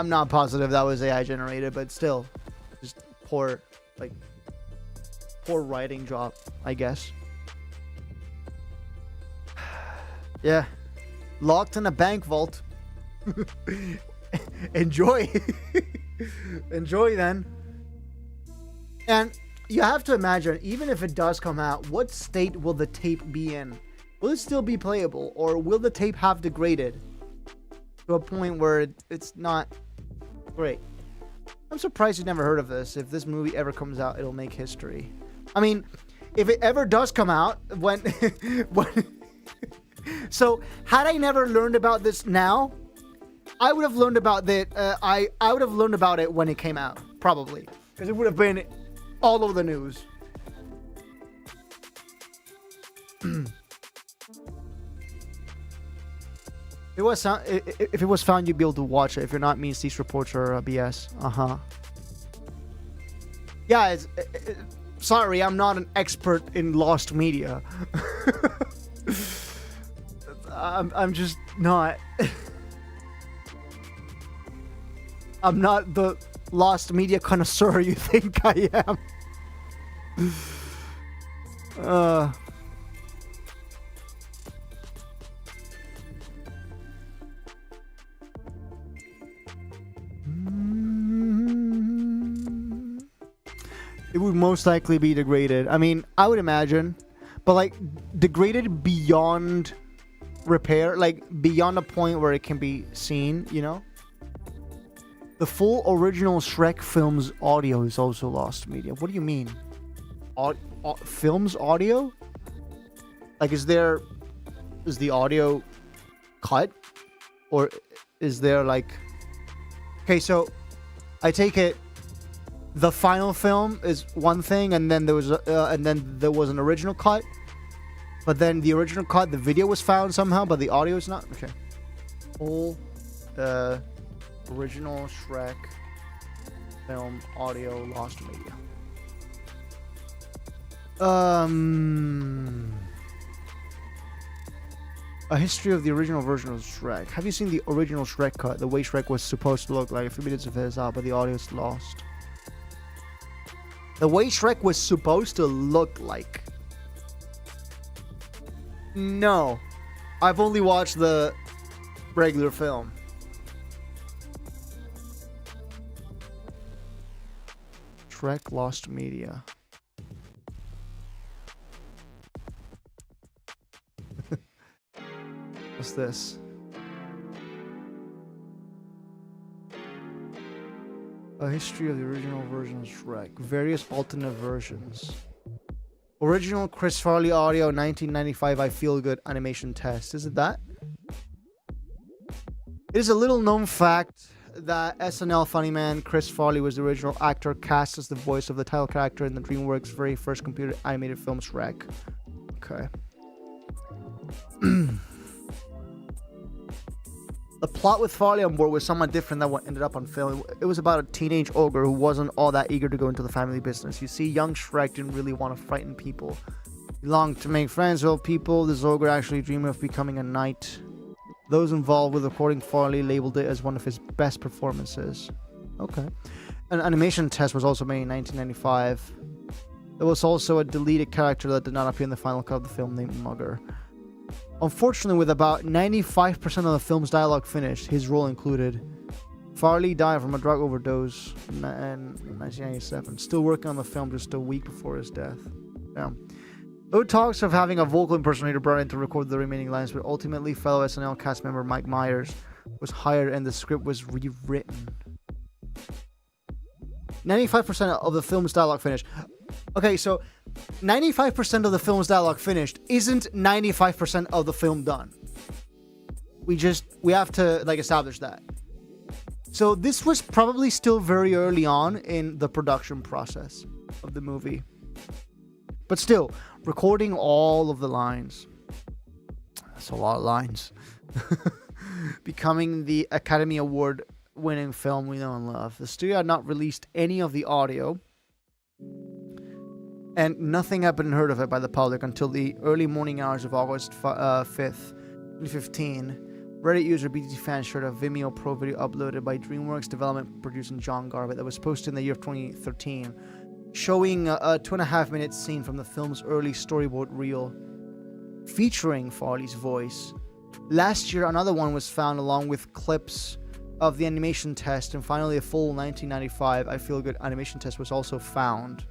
not positive that was AI generated, but still, just poor writing job, I guess. Yeah. Locked in a bank vault. Enjoy. Enjoy then. And you have to imagine, even if it does come out, what state will the tape be in? Will it still be playable, or will the tape have degraded to a point where it's not Great. I'm surprised you never heard of this. If this movie ever comes out, it'll make history. I mean, if it ever does come out, when... So, had I never learned about this now, I would have learned about that. I would have learned about it when it came out, probably, because it would have been all over the news. If it was found, you'd be able to watch it. If you're not, means these reports are BS. Yeah, sorry, I'm not an expert in lost media. I'm just not. I'm not the lost media connoisseur you think I am. It would most likely be degraded. I mean, I would imagine, but like degraded beyond repair, like beyond a point where it can be seen, you know? The full original Shrek film's audio is also lost media. What do you mean? Film's audio? Like, is the audio cut? Or is there like... Okay, so I take it the final film is one thing, and then there was an original cut. But then the original cut, the video was found somehow, but the audio is not. Okay. Full original Shrek film audio lost media. A history of the original version of Shrek. Have you seen the original Shrek cut? The way Shrek was supposed to look like. A few minutes of it is out, but the audio is lost. The way Shrek was supposed to look like. No. I've only watched the regular film. Shrek lost media. What's this? A history of the original version of Shrek. Various alternate versions. Original Chris Farley audio, 1995 I Feel Good animation test. Is it that? It is a little known fact that SNL funny man Chris Farley was the original actor cast as the voice of the title character in the DreamWorks' very first computer animated film Shrek. Okay. The plot with Farley on board was somewhat different than what ended up on film. It was about a teenage ogre who wasn't all that eager to go into the family business. You see, young Shrek didn't really want to frighten people. He longed to make friends with people. This ogre actually dreamed of becoming a knight. Those involved with recording Farley labeled it as one of his best performances. Okay. An animation test was also made in 1995. There was also a deleted character that did not appear in the final cut of the film named Mugger. Unfortunately, with about 95% of the film's dialogue finished, his role included. Farley died from a drug overdose in 1997. Still working on the film just a week before his death. Yeah. There were talks of having a vocal impersonator brought in to record the remaining lines, but ultimately fellow SNL cast member Mike Myers was hired and the script was rewritten. 95% of the film's dialogue finished. Okay, so 95% of the film's dialogue finished isn't 95% of the film done. We have to like establish that. So this was probably still very early on in the production process of the movie. But still, recording all of the lines. That's a lot of lines. Becoming the Academy Award winning film we know and love. The studio had not released any of the audio, and nothing had been heard of it by the public until the early morning hours of August 5th, 2015. Reddit user BTT fan shared a Vimeo Pro video uploaded by DreamWorks development producer John Garbutt that was posted in the year of 2013, showing a 2.5-minute scene from the film's early storyboard reel featuring Farley's voice. Last year, another one was found along with clips of the animation test, and finally a full 1995 I Feel Good animation test was also found.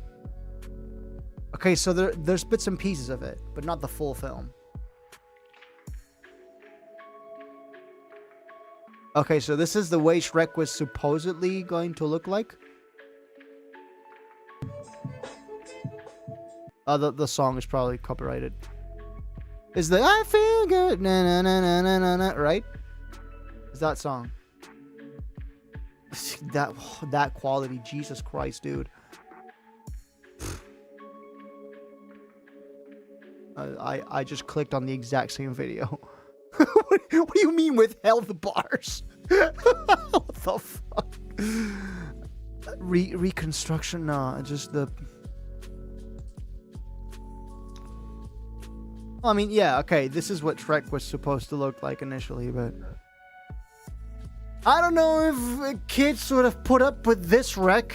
Okay, so there's bits and pieces of it, but not the full film. Okay, so this is the way Shrek was supposedly going to look like. The song is probably copyrighted. Is the I feel good na na na na na na na right? Is that song? That quality, Jesus Christ, dude. I just clicked on the exact same video. What do you mean with health bars? What the fuck? Reconstruction? No, just the. I mean, yeah, okay. This is what Shrek was supposed to look like initially, but I don't know if kids would have put up with this wreck.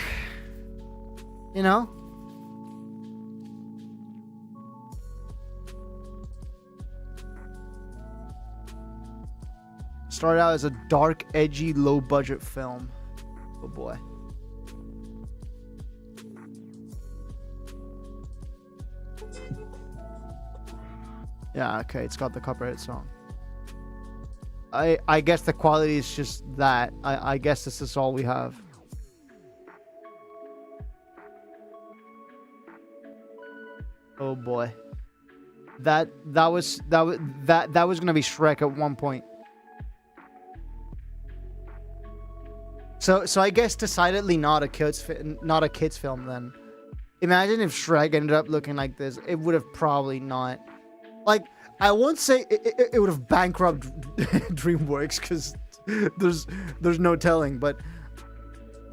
You know. Started out as a dark, edgy, low-budget film. Oh boy. Yeah, okay, it's got the copyright song. I guess the quality is just that. I guess this is all we have. Oh boy. That was gonna be Shrek at one point. So I guess decidedly not a kids film then. Imagine if Shrek ended up looking like this. It would have probably not. Like, I won't say it would have bankrupted DreamWorks because there's no telling, but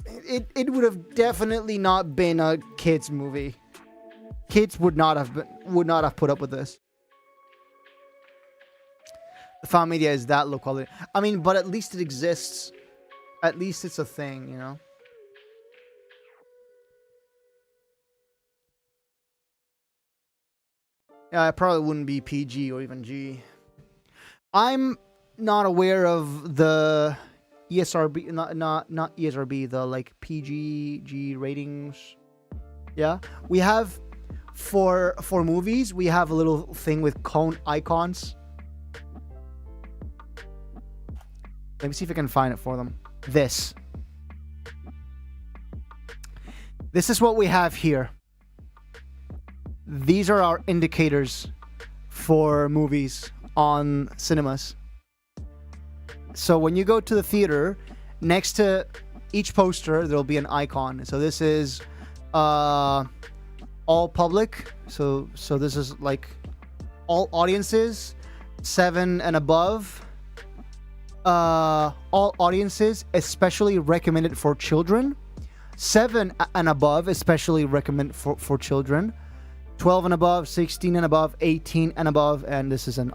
it would have definitely not been a kids movie. Kids would not have put up with this. The fan media is that low quality. I mean, but at least it exists. At least it's a thing, you know? Yeah, it probably wouldn't be PG or even G. I'm not aware of the ESRB, not ESRB, the like PG ratings. Yeah, we have for movies, we have a little thing with cone icons. Let me see if I can find it for them. This is what we have here. These are our indicators for movies on cinemas. So when you go to the theater, next to each poster there'll be an icon. So this is all public. So this is like all audiences, 7 and above. All audiences, especially recommended for children. 7 and above, especially recommended for children. 12 and above, 16 and above, 18 and above, and this is an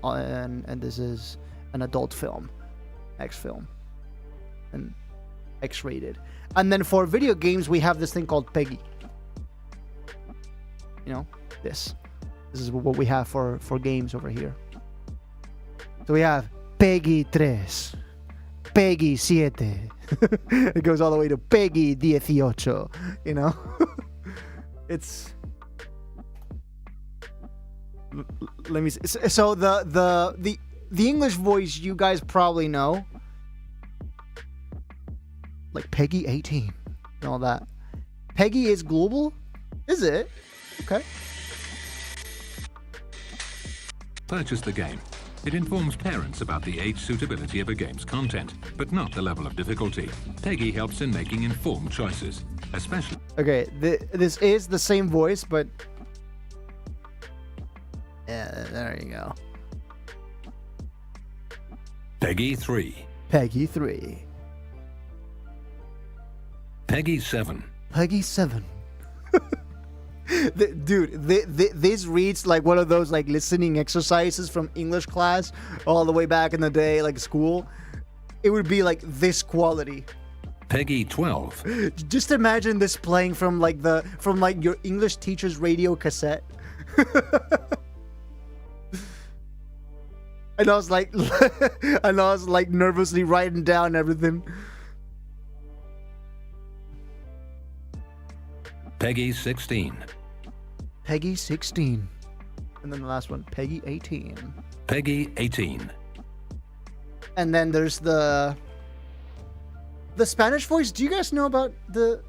adult film, X film, and X-rated. And then for video games, we have this thing called PEGI. You know, this is what we have for games over here. So we have PEGI 3, PEGI 7. It goes all the way to PEGI 18. You know, it's. Let me see. So the English voice you guys probably know, like PEGI 18 and all that. PEGI is global, is it? Okay. Purchase the game. It informs parents about the age suitability of a game's content, but not the level of difficulty. PEGI helps in making informed choices, especially. Okay, this is the same voice, but. Yeah, there you go. PEGI 3. PEGI 3. PEGI 7. PEGI 7. Dude, this reads like one of those like listening exercises from English class all the way back in the day, like school. It would be like this quality. PEGI 12. Just imagine this playing from like your English teacher's radio cassette. And I was like nervously writing down everything. PEGI 16. PEGI 16. And then the last one, PEGI 18. PEGI 18. And then there's the The Spanish voice. Do you guys know about the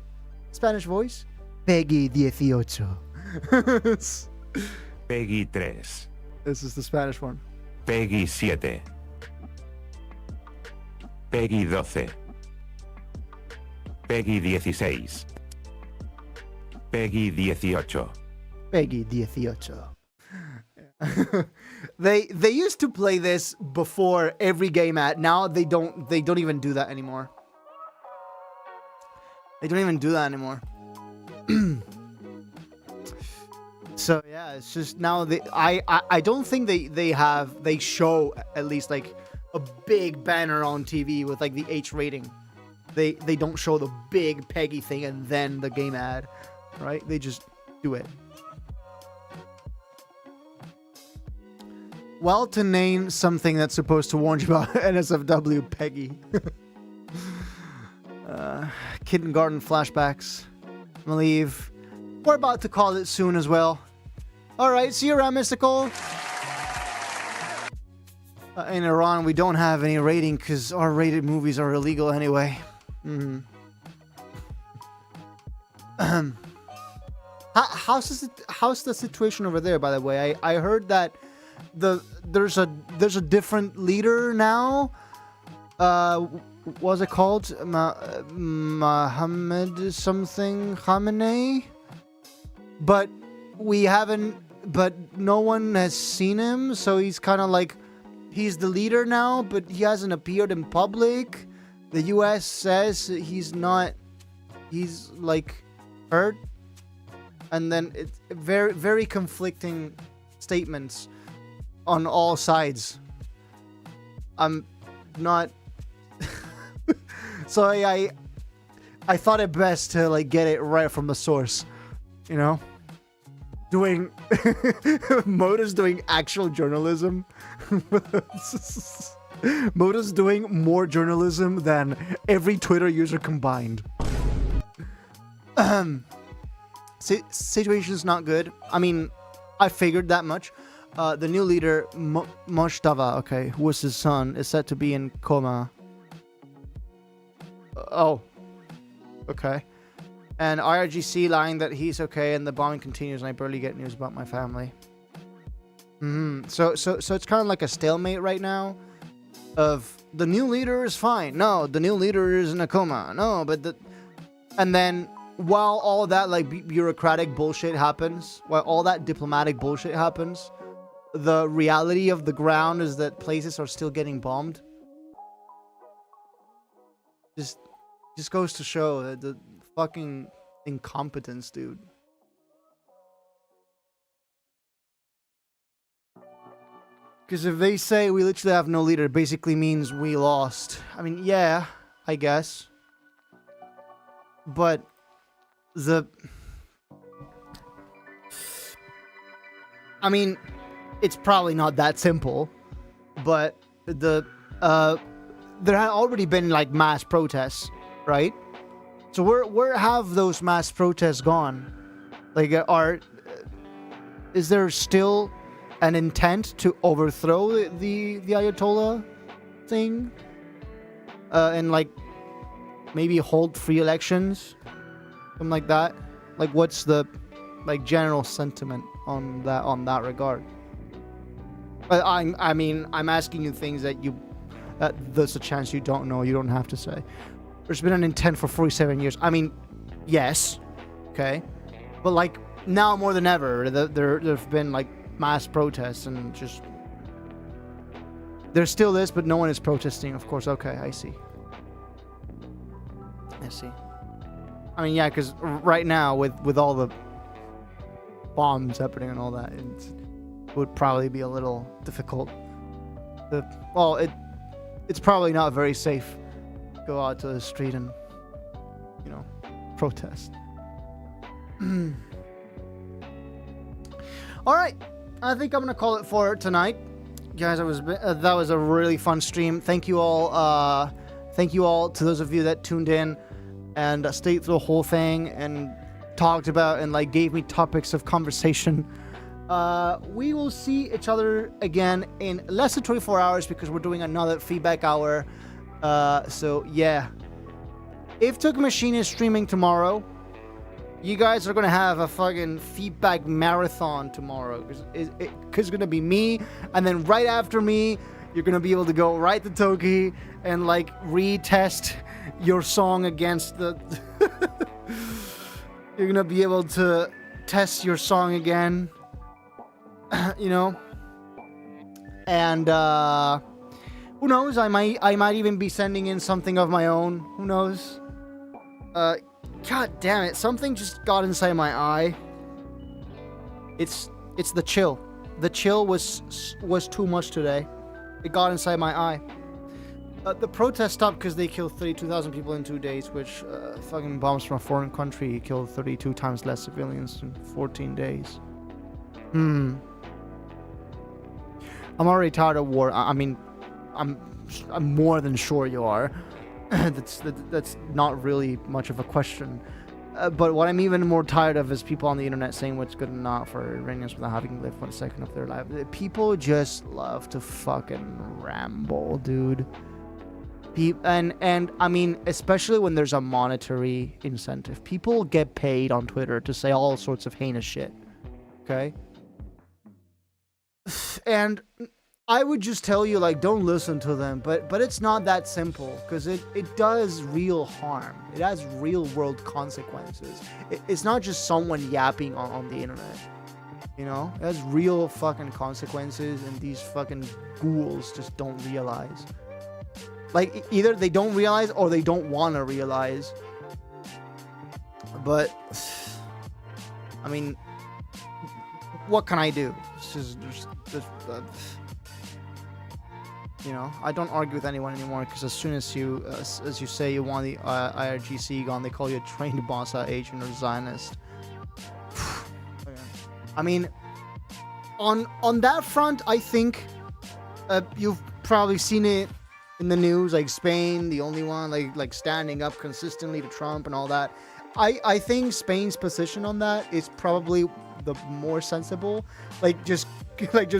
Spanish voice? Peggy 18. Peggy 3. This is the Spanish one. Peggy 7. Peggy 12. Peggy 16. Peggy 18. Peggy 18. They used to play this before every game ad. Now they don't even do that anymore. They don't even do that anymore. So yeah, it's just now I don't think they show at least like a big banner on TV with like the H rating. They don't show the big Peggy thing and then the game ad, right? They just do it. Well, to name something that's supposed to warn you about NSFW, Peggy. Kindergarten flashbacks. I'm gonna leave. We're about to call it soon as well. Alright, see you around, Mystical. In Iran, we don't have any rating because R-rated movies are illegal anyway. How's the situation over there, by the way? I heard that there's a different leader now. What's it called? Mohammed something Khamenei? But no one has seen him, so he's kind of like, he's the leader now, but he hasn't appeared in public. The US says he's like hurt. And then it's very, very conflicting statements on all sides. I'm not... So I thought it best to like get it right from the source, you know? Doing Modus doing actual journalism. Modus doing more journalism than every Twitter user combined. Situation's not good. I mean, I figured that much. The new leader, Moshtaba, okay, who was his son, is said to be in coma. Oh, okay. And IRGC lying that he's okay, and the bombing continues, and I barely get news about my family. So it's kind of like a stalemate right now. Of the new leader is fine. No, the new leader is in a coma. No, and then while all that like bureaucratic bullshit happens, while all that diplomatic bullshit happens, the reality of the ground is that places are still getting bombed. Just goes to show that the fucking incompetence, dude. Because if they say we literally have no leader, it basically means we lost. I mean, yeah, I guess. But I mean, it's probably not that simple. But there had already been like mass protests, right? So where have those mass protests gone? Like, is there still an intent to overthrow the Ayatollah thing? And like maybe hold free elections? Something like that? Like, what's the like general sentiment on that regard? I mean, I'm asking you things that there's a chance you don't know. You don't have to say. There's been an intent for 47 years. I mean, yes, okay, but like now more than ever, there've been like mass protests and just there's still this, but no one is protesting. Of course, okay, I see. I mean, yeah, because right now with all the bombs happening and all that, it would probably be a little difficult. It's probably not very safe. Go out to the street and, you know, protest. All right, I think I'm gonna call it for tonight, guys. That was a really fun stream. Thank you all. Thank you all to those of you that tuned in and stayed through the whole thing and talked about and like gave me topics of conversation. We will see each other again in less than 24 hours because we're doing another feedback hour. So yeah, if Took Machine is streaming tomorrow, you guys are gonna have a fucking feedback marathon tomorrow. Because it's gonna be me, and then right after me, you're gonna be able to go right to Toki and like retest your song against the. You're gonna be able to test your song again, you know. And who knows? I might even be sending in something of my own. Who knows? God damn it! Something just got inside my eye. It's the chill. The chill was too much today. It got inside my eye. The protest stopped because they killed 32,000 people in 2 days, which fucking bombs from a foreign country killed 32 times less civilians in 14 days. I'm already tired of war. I mean, I'm more than sure you are. That's not really much of a question. But what I'm even more tired of is people on the internet saying what's good and not for Iranians without having lived 1 second of their life. People just love to fucking ramble, dude. And I mean, especially when there's a monetary incentive. People get paid on Twitter to say all sorts of heinous shit. Okay? And I would just tell you, like, don't listen to them, but it's not that simple, because it does real harm. It has real world consequences. It's not just someone yapping on the internet, you know? It has real fucking consequences, and these fucking ghouls just don't realize. Like, either they don't realize or they don't want to realize. But, I mean, what can I do? You know, I don't argue with anyone anymore, because as soon as you say you want the IRGC gone, they call you a trained Mossad agent or Zionist. I mean, on that front, I think you've probably seen it in the news, like Spain, the only one like standing up consistently to Trump and all that. I think Spain's position on that is probably the more sensible, like just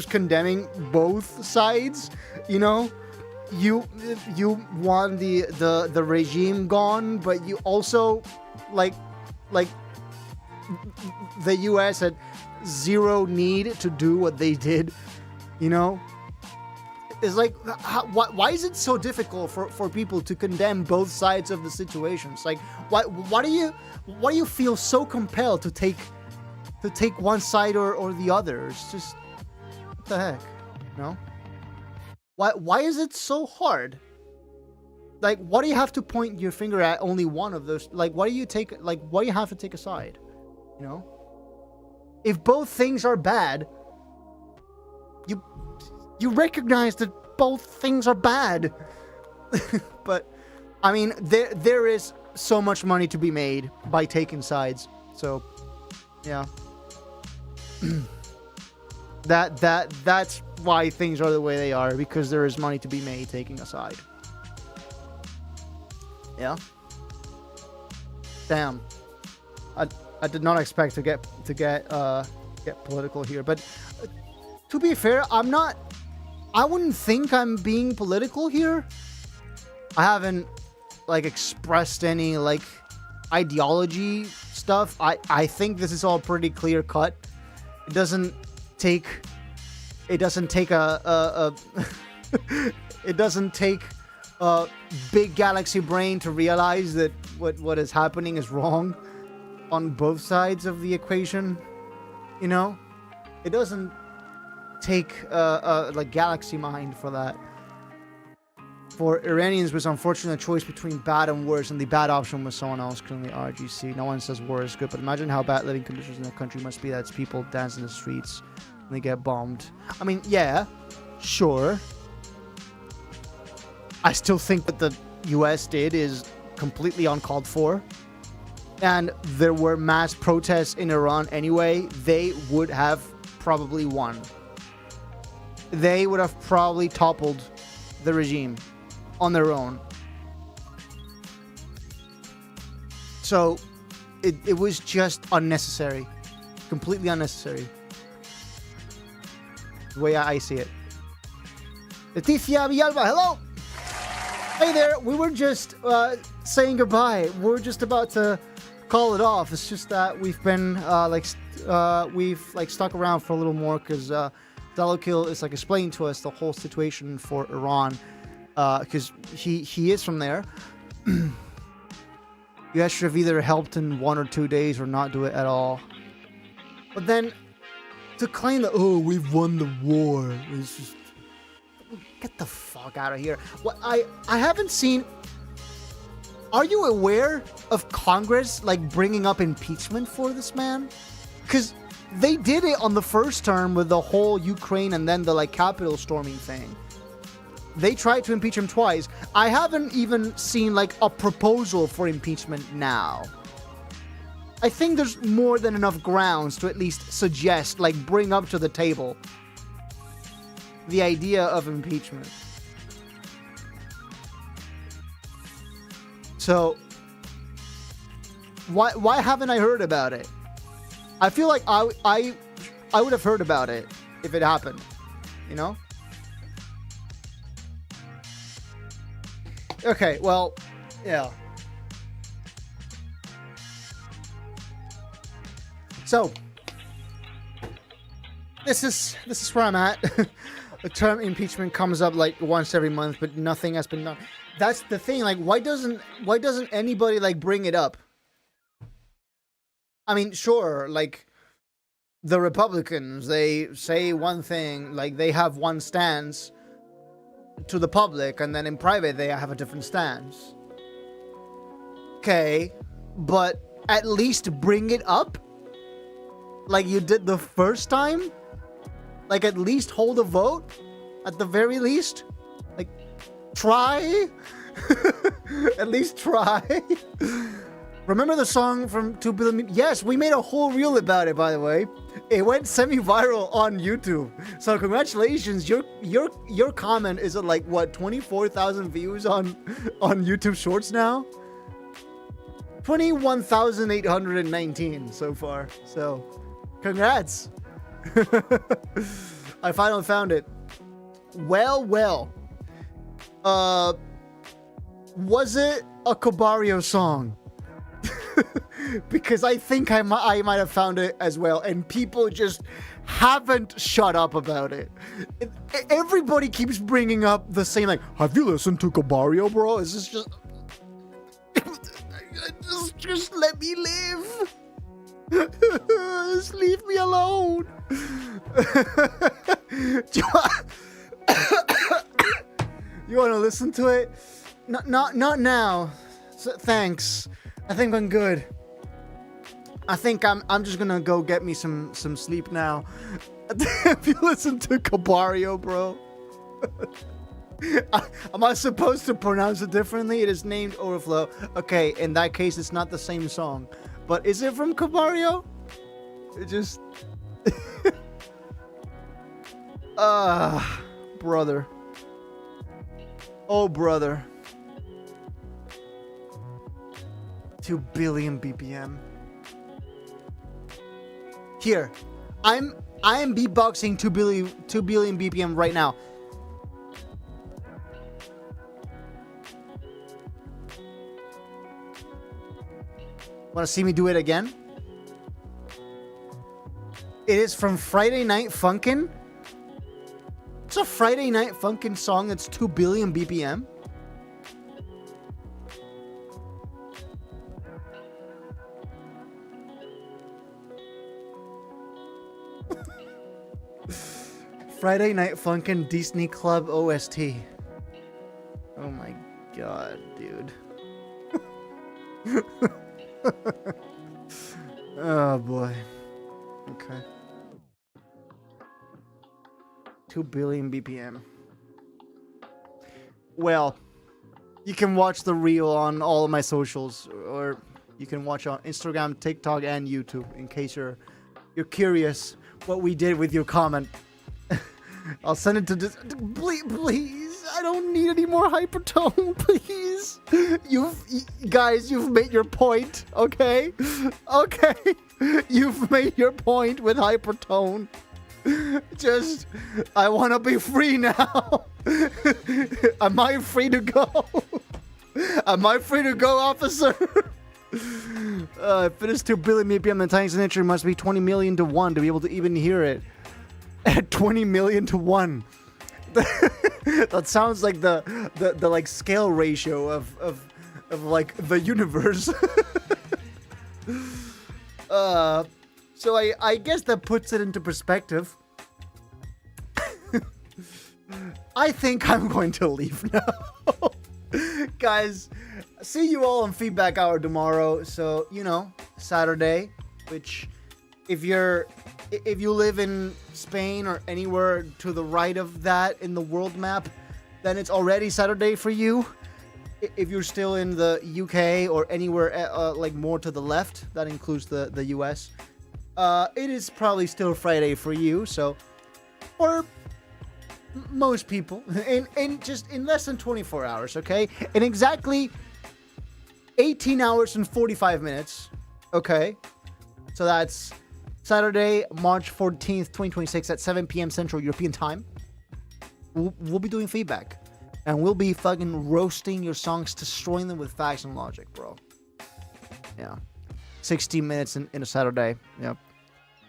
condemning both sides. You know, you want the regime gone, but you also like the US had zero need to do what they did. You know, it's like, why is it so difficult for people to condemn both sides of the situations? Like, why do you feel so compelled to take one side or the other? It's just, what the heck, you know? Why is it so hard? Like, why do you have to point your finger at only one of those? Like, why do you have to take a side? You know? If both things are bad, you recognize that both things are bad. But, I mean, there is so much money to be made by taking sides. So, yeah. That's why things are the way they are, because there is money to be made taking a side. Yeah. Damn. I did not expect to get political here, but to be fair, I wouldn't think I'm being political here. I haven't expressed any ideology stuff. I think this is all pretty clear cut. It doesn't take a big galaxy brain to realize that what is happening is wrong on both sides of the equation. You know, it doesn't take galaxy mind for that. For Iranians, it was unfortunate choice between bad and worse, and the bad option was someone else, currently RGC. No one says war is good, but imagine how bad living conditions in the country must be that its people dance in the streets when they get bombed. I mean, yeah, sure. I still think what the US did is completely uncalled for. And there were mass protests in Iran anyway. They would have probably won. They would have probably toppled the regime on their own. So it was just unnecessary. Completely unnecessary. The way I see it. Leticia Villalba, hello! Hey there, we were just saying goodbye. We're just about to call it off. It's just that we've been we've stuck around for a little more because Dalokil is explaining to us the whole situation for Iran, because he is from there. You guys should have either helped in 1 or 2 days or not do it at all. But then to claim that, oh, we've won the war, is just, get the fuck out of here. What I haven't seen. Are you aware of Congress bringing up impeachment for this man? Because they did it on the first term with the whole Ukraine and then the Capitol storming thing. They tried to impeach him twice. I haven't even seen a proposal for impeachment now. I think there's more than enough grounds to at least suggest, bring up to the table the idea of impeachment. So, why haven't I heard about it? I feel like I would have heard about it if it happened, you know? Okay, well, yeah. So, this is where I'm at. The term impeachment comes up once every month, but nothing has been done. That's the thing. Why doesn't anybody bring it up? I mean, sure, the Republicans, they say one thing, they have one stance to the public, and then in private they have a different stance. Okay, but at least bring it up like you did the first time. At least hold a vote, at the very least. Try. At least try. Remember the song from 2 Billion? Yes, we made a whole reel about it, by the way. It went semi-viral on YouTube. So congratulations. Your comment is at 24,000 views on YouTube Shorts now. 21,819 so far. So congrats. I finally found it. Well. Was it a Cabario song? Because I think I might have found it as well, and people just haven't shut up about it. Everybody keeps bringing up the same, have you listened to Cabario, bro? Is this just... just let me live. Just leave me alone. You want to listen to it? Not now. So, thanks. I think I'm good. I think I'm just gonna go get me some sleep now. If you listen to Cabario, bro. Am I supposed to pronounce it differently? It is named Overflow. Okay, in that case, it's not the same song. But is it from Cabario? It just... brother. Oh, brother. 2 billion BPM. Here. I am beatboxing 2 billion BPM right now. Want to see me do it again? It is from Friday Night Funkin'. It's a Friday Night Funkin' song that's 2 billion BPM. Friday Night Funkin' Disney Club OST. Oh my god, dude. Oh boy. Okay. 2 billion BPM. Well, you can watch the reel on all of my socials, or you can watch on Instagram, TikTok, and YouTube in case you're curious what we did with your comment. I'll send it to this. Please, I don't need any more hypertone, please. You've made your point, okay? Okay, you've made your point with hypertone. Just, I want to be free now. Am I free to go? Am I free to go, officer? If it is 2 billion BPM, the tiny signature must be 20 million to 1 to be able to even hear it. At 20 million to 1. That sounds like the like scale ratio of like the universe. So I guess that puts it into perspective. I think I'm going to leave now. Guys, see you all on Feedback Hour tomorrow. So, you know, Saturday, which if you live in Spain or anywhere to the right of that in the world map, then it's already Saturday for you. If you're still in the UK or anywhere like more to the left, that includes the US, it is probably still Friday for you. So, or most people in just in less than 24 hours, okay? In exactly 18 hours and 45 minutes, okay? So that's Saturday, March 14th, 2026 at 7 p.m. Central European Time. We'll be doing feedback. And we'll be fucking roasting your songs, destroying them with facts and logic, bro. Yeah. 60 minutes in a Saturday. Yep.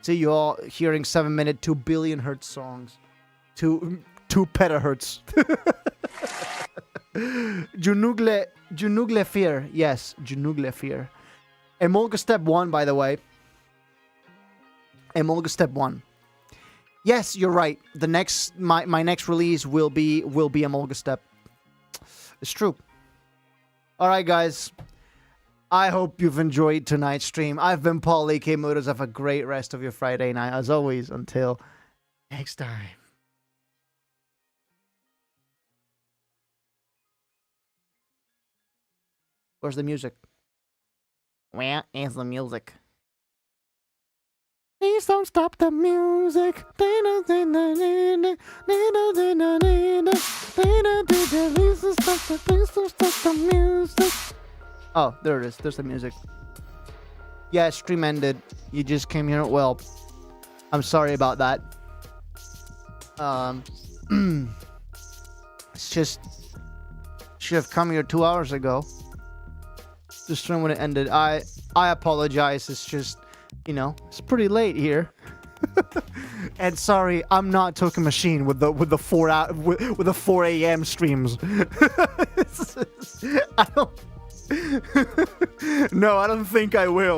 See you all hearing 7-minute, 2 billion hertz songs. 2 petahertz. Junugle Fear. Yes, Junugle Fear. Emolga Step 1, by the way. Emolga Step 1. Yes, you're right. The next my next release will be Emolga Step. It's true. All right, guys. I hope you've enjoyed tonight's stream. I've been Paul, aka MODUS. Have a great rest of your Friday night. As always, until next time. Where's the music? Where is the music? Please don't stop the music. Please don't stop the music. Oh, there it is. There's the music. Yeah, stream ended. You just came here. Well, I'm sorry about that. It's just should have come here 2 hours ago. The stream would have ended. I apologize. It's just, you know, it's pretty late here. And sorry, I'm not Token Machine with the 4 a.m. streams. I don't. No, I don't think I will.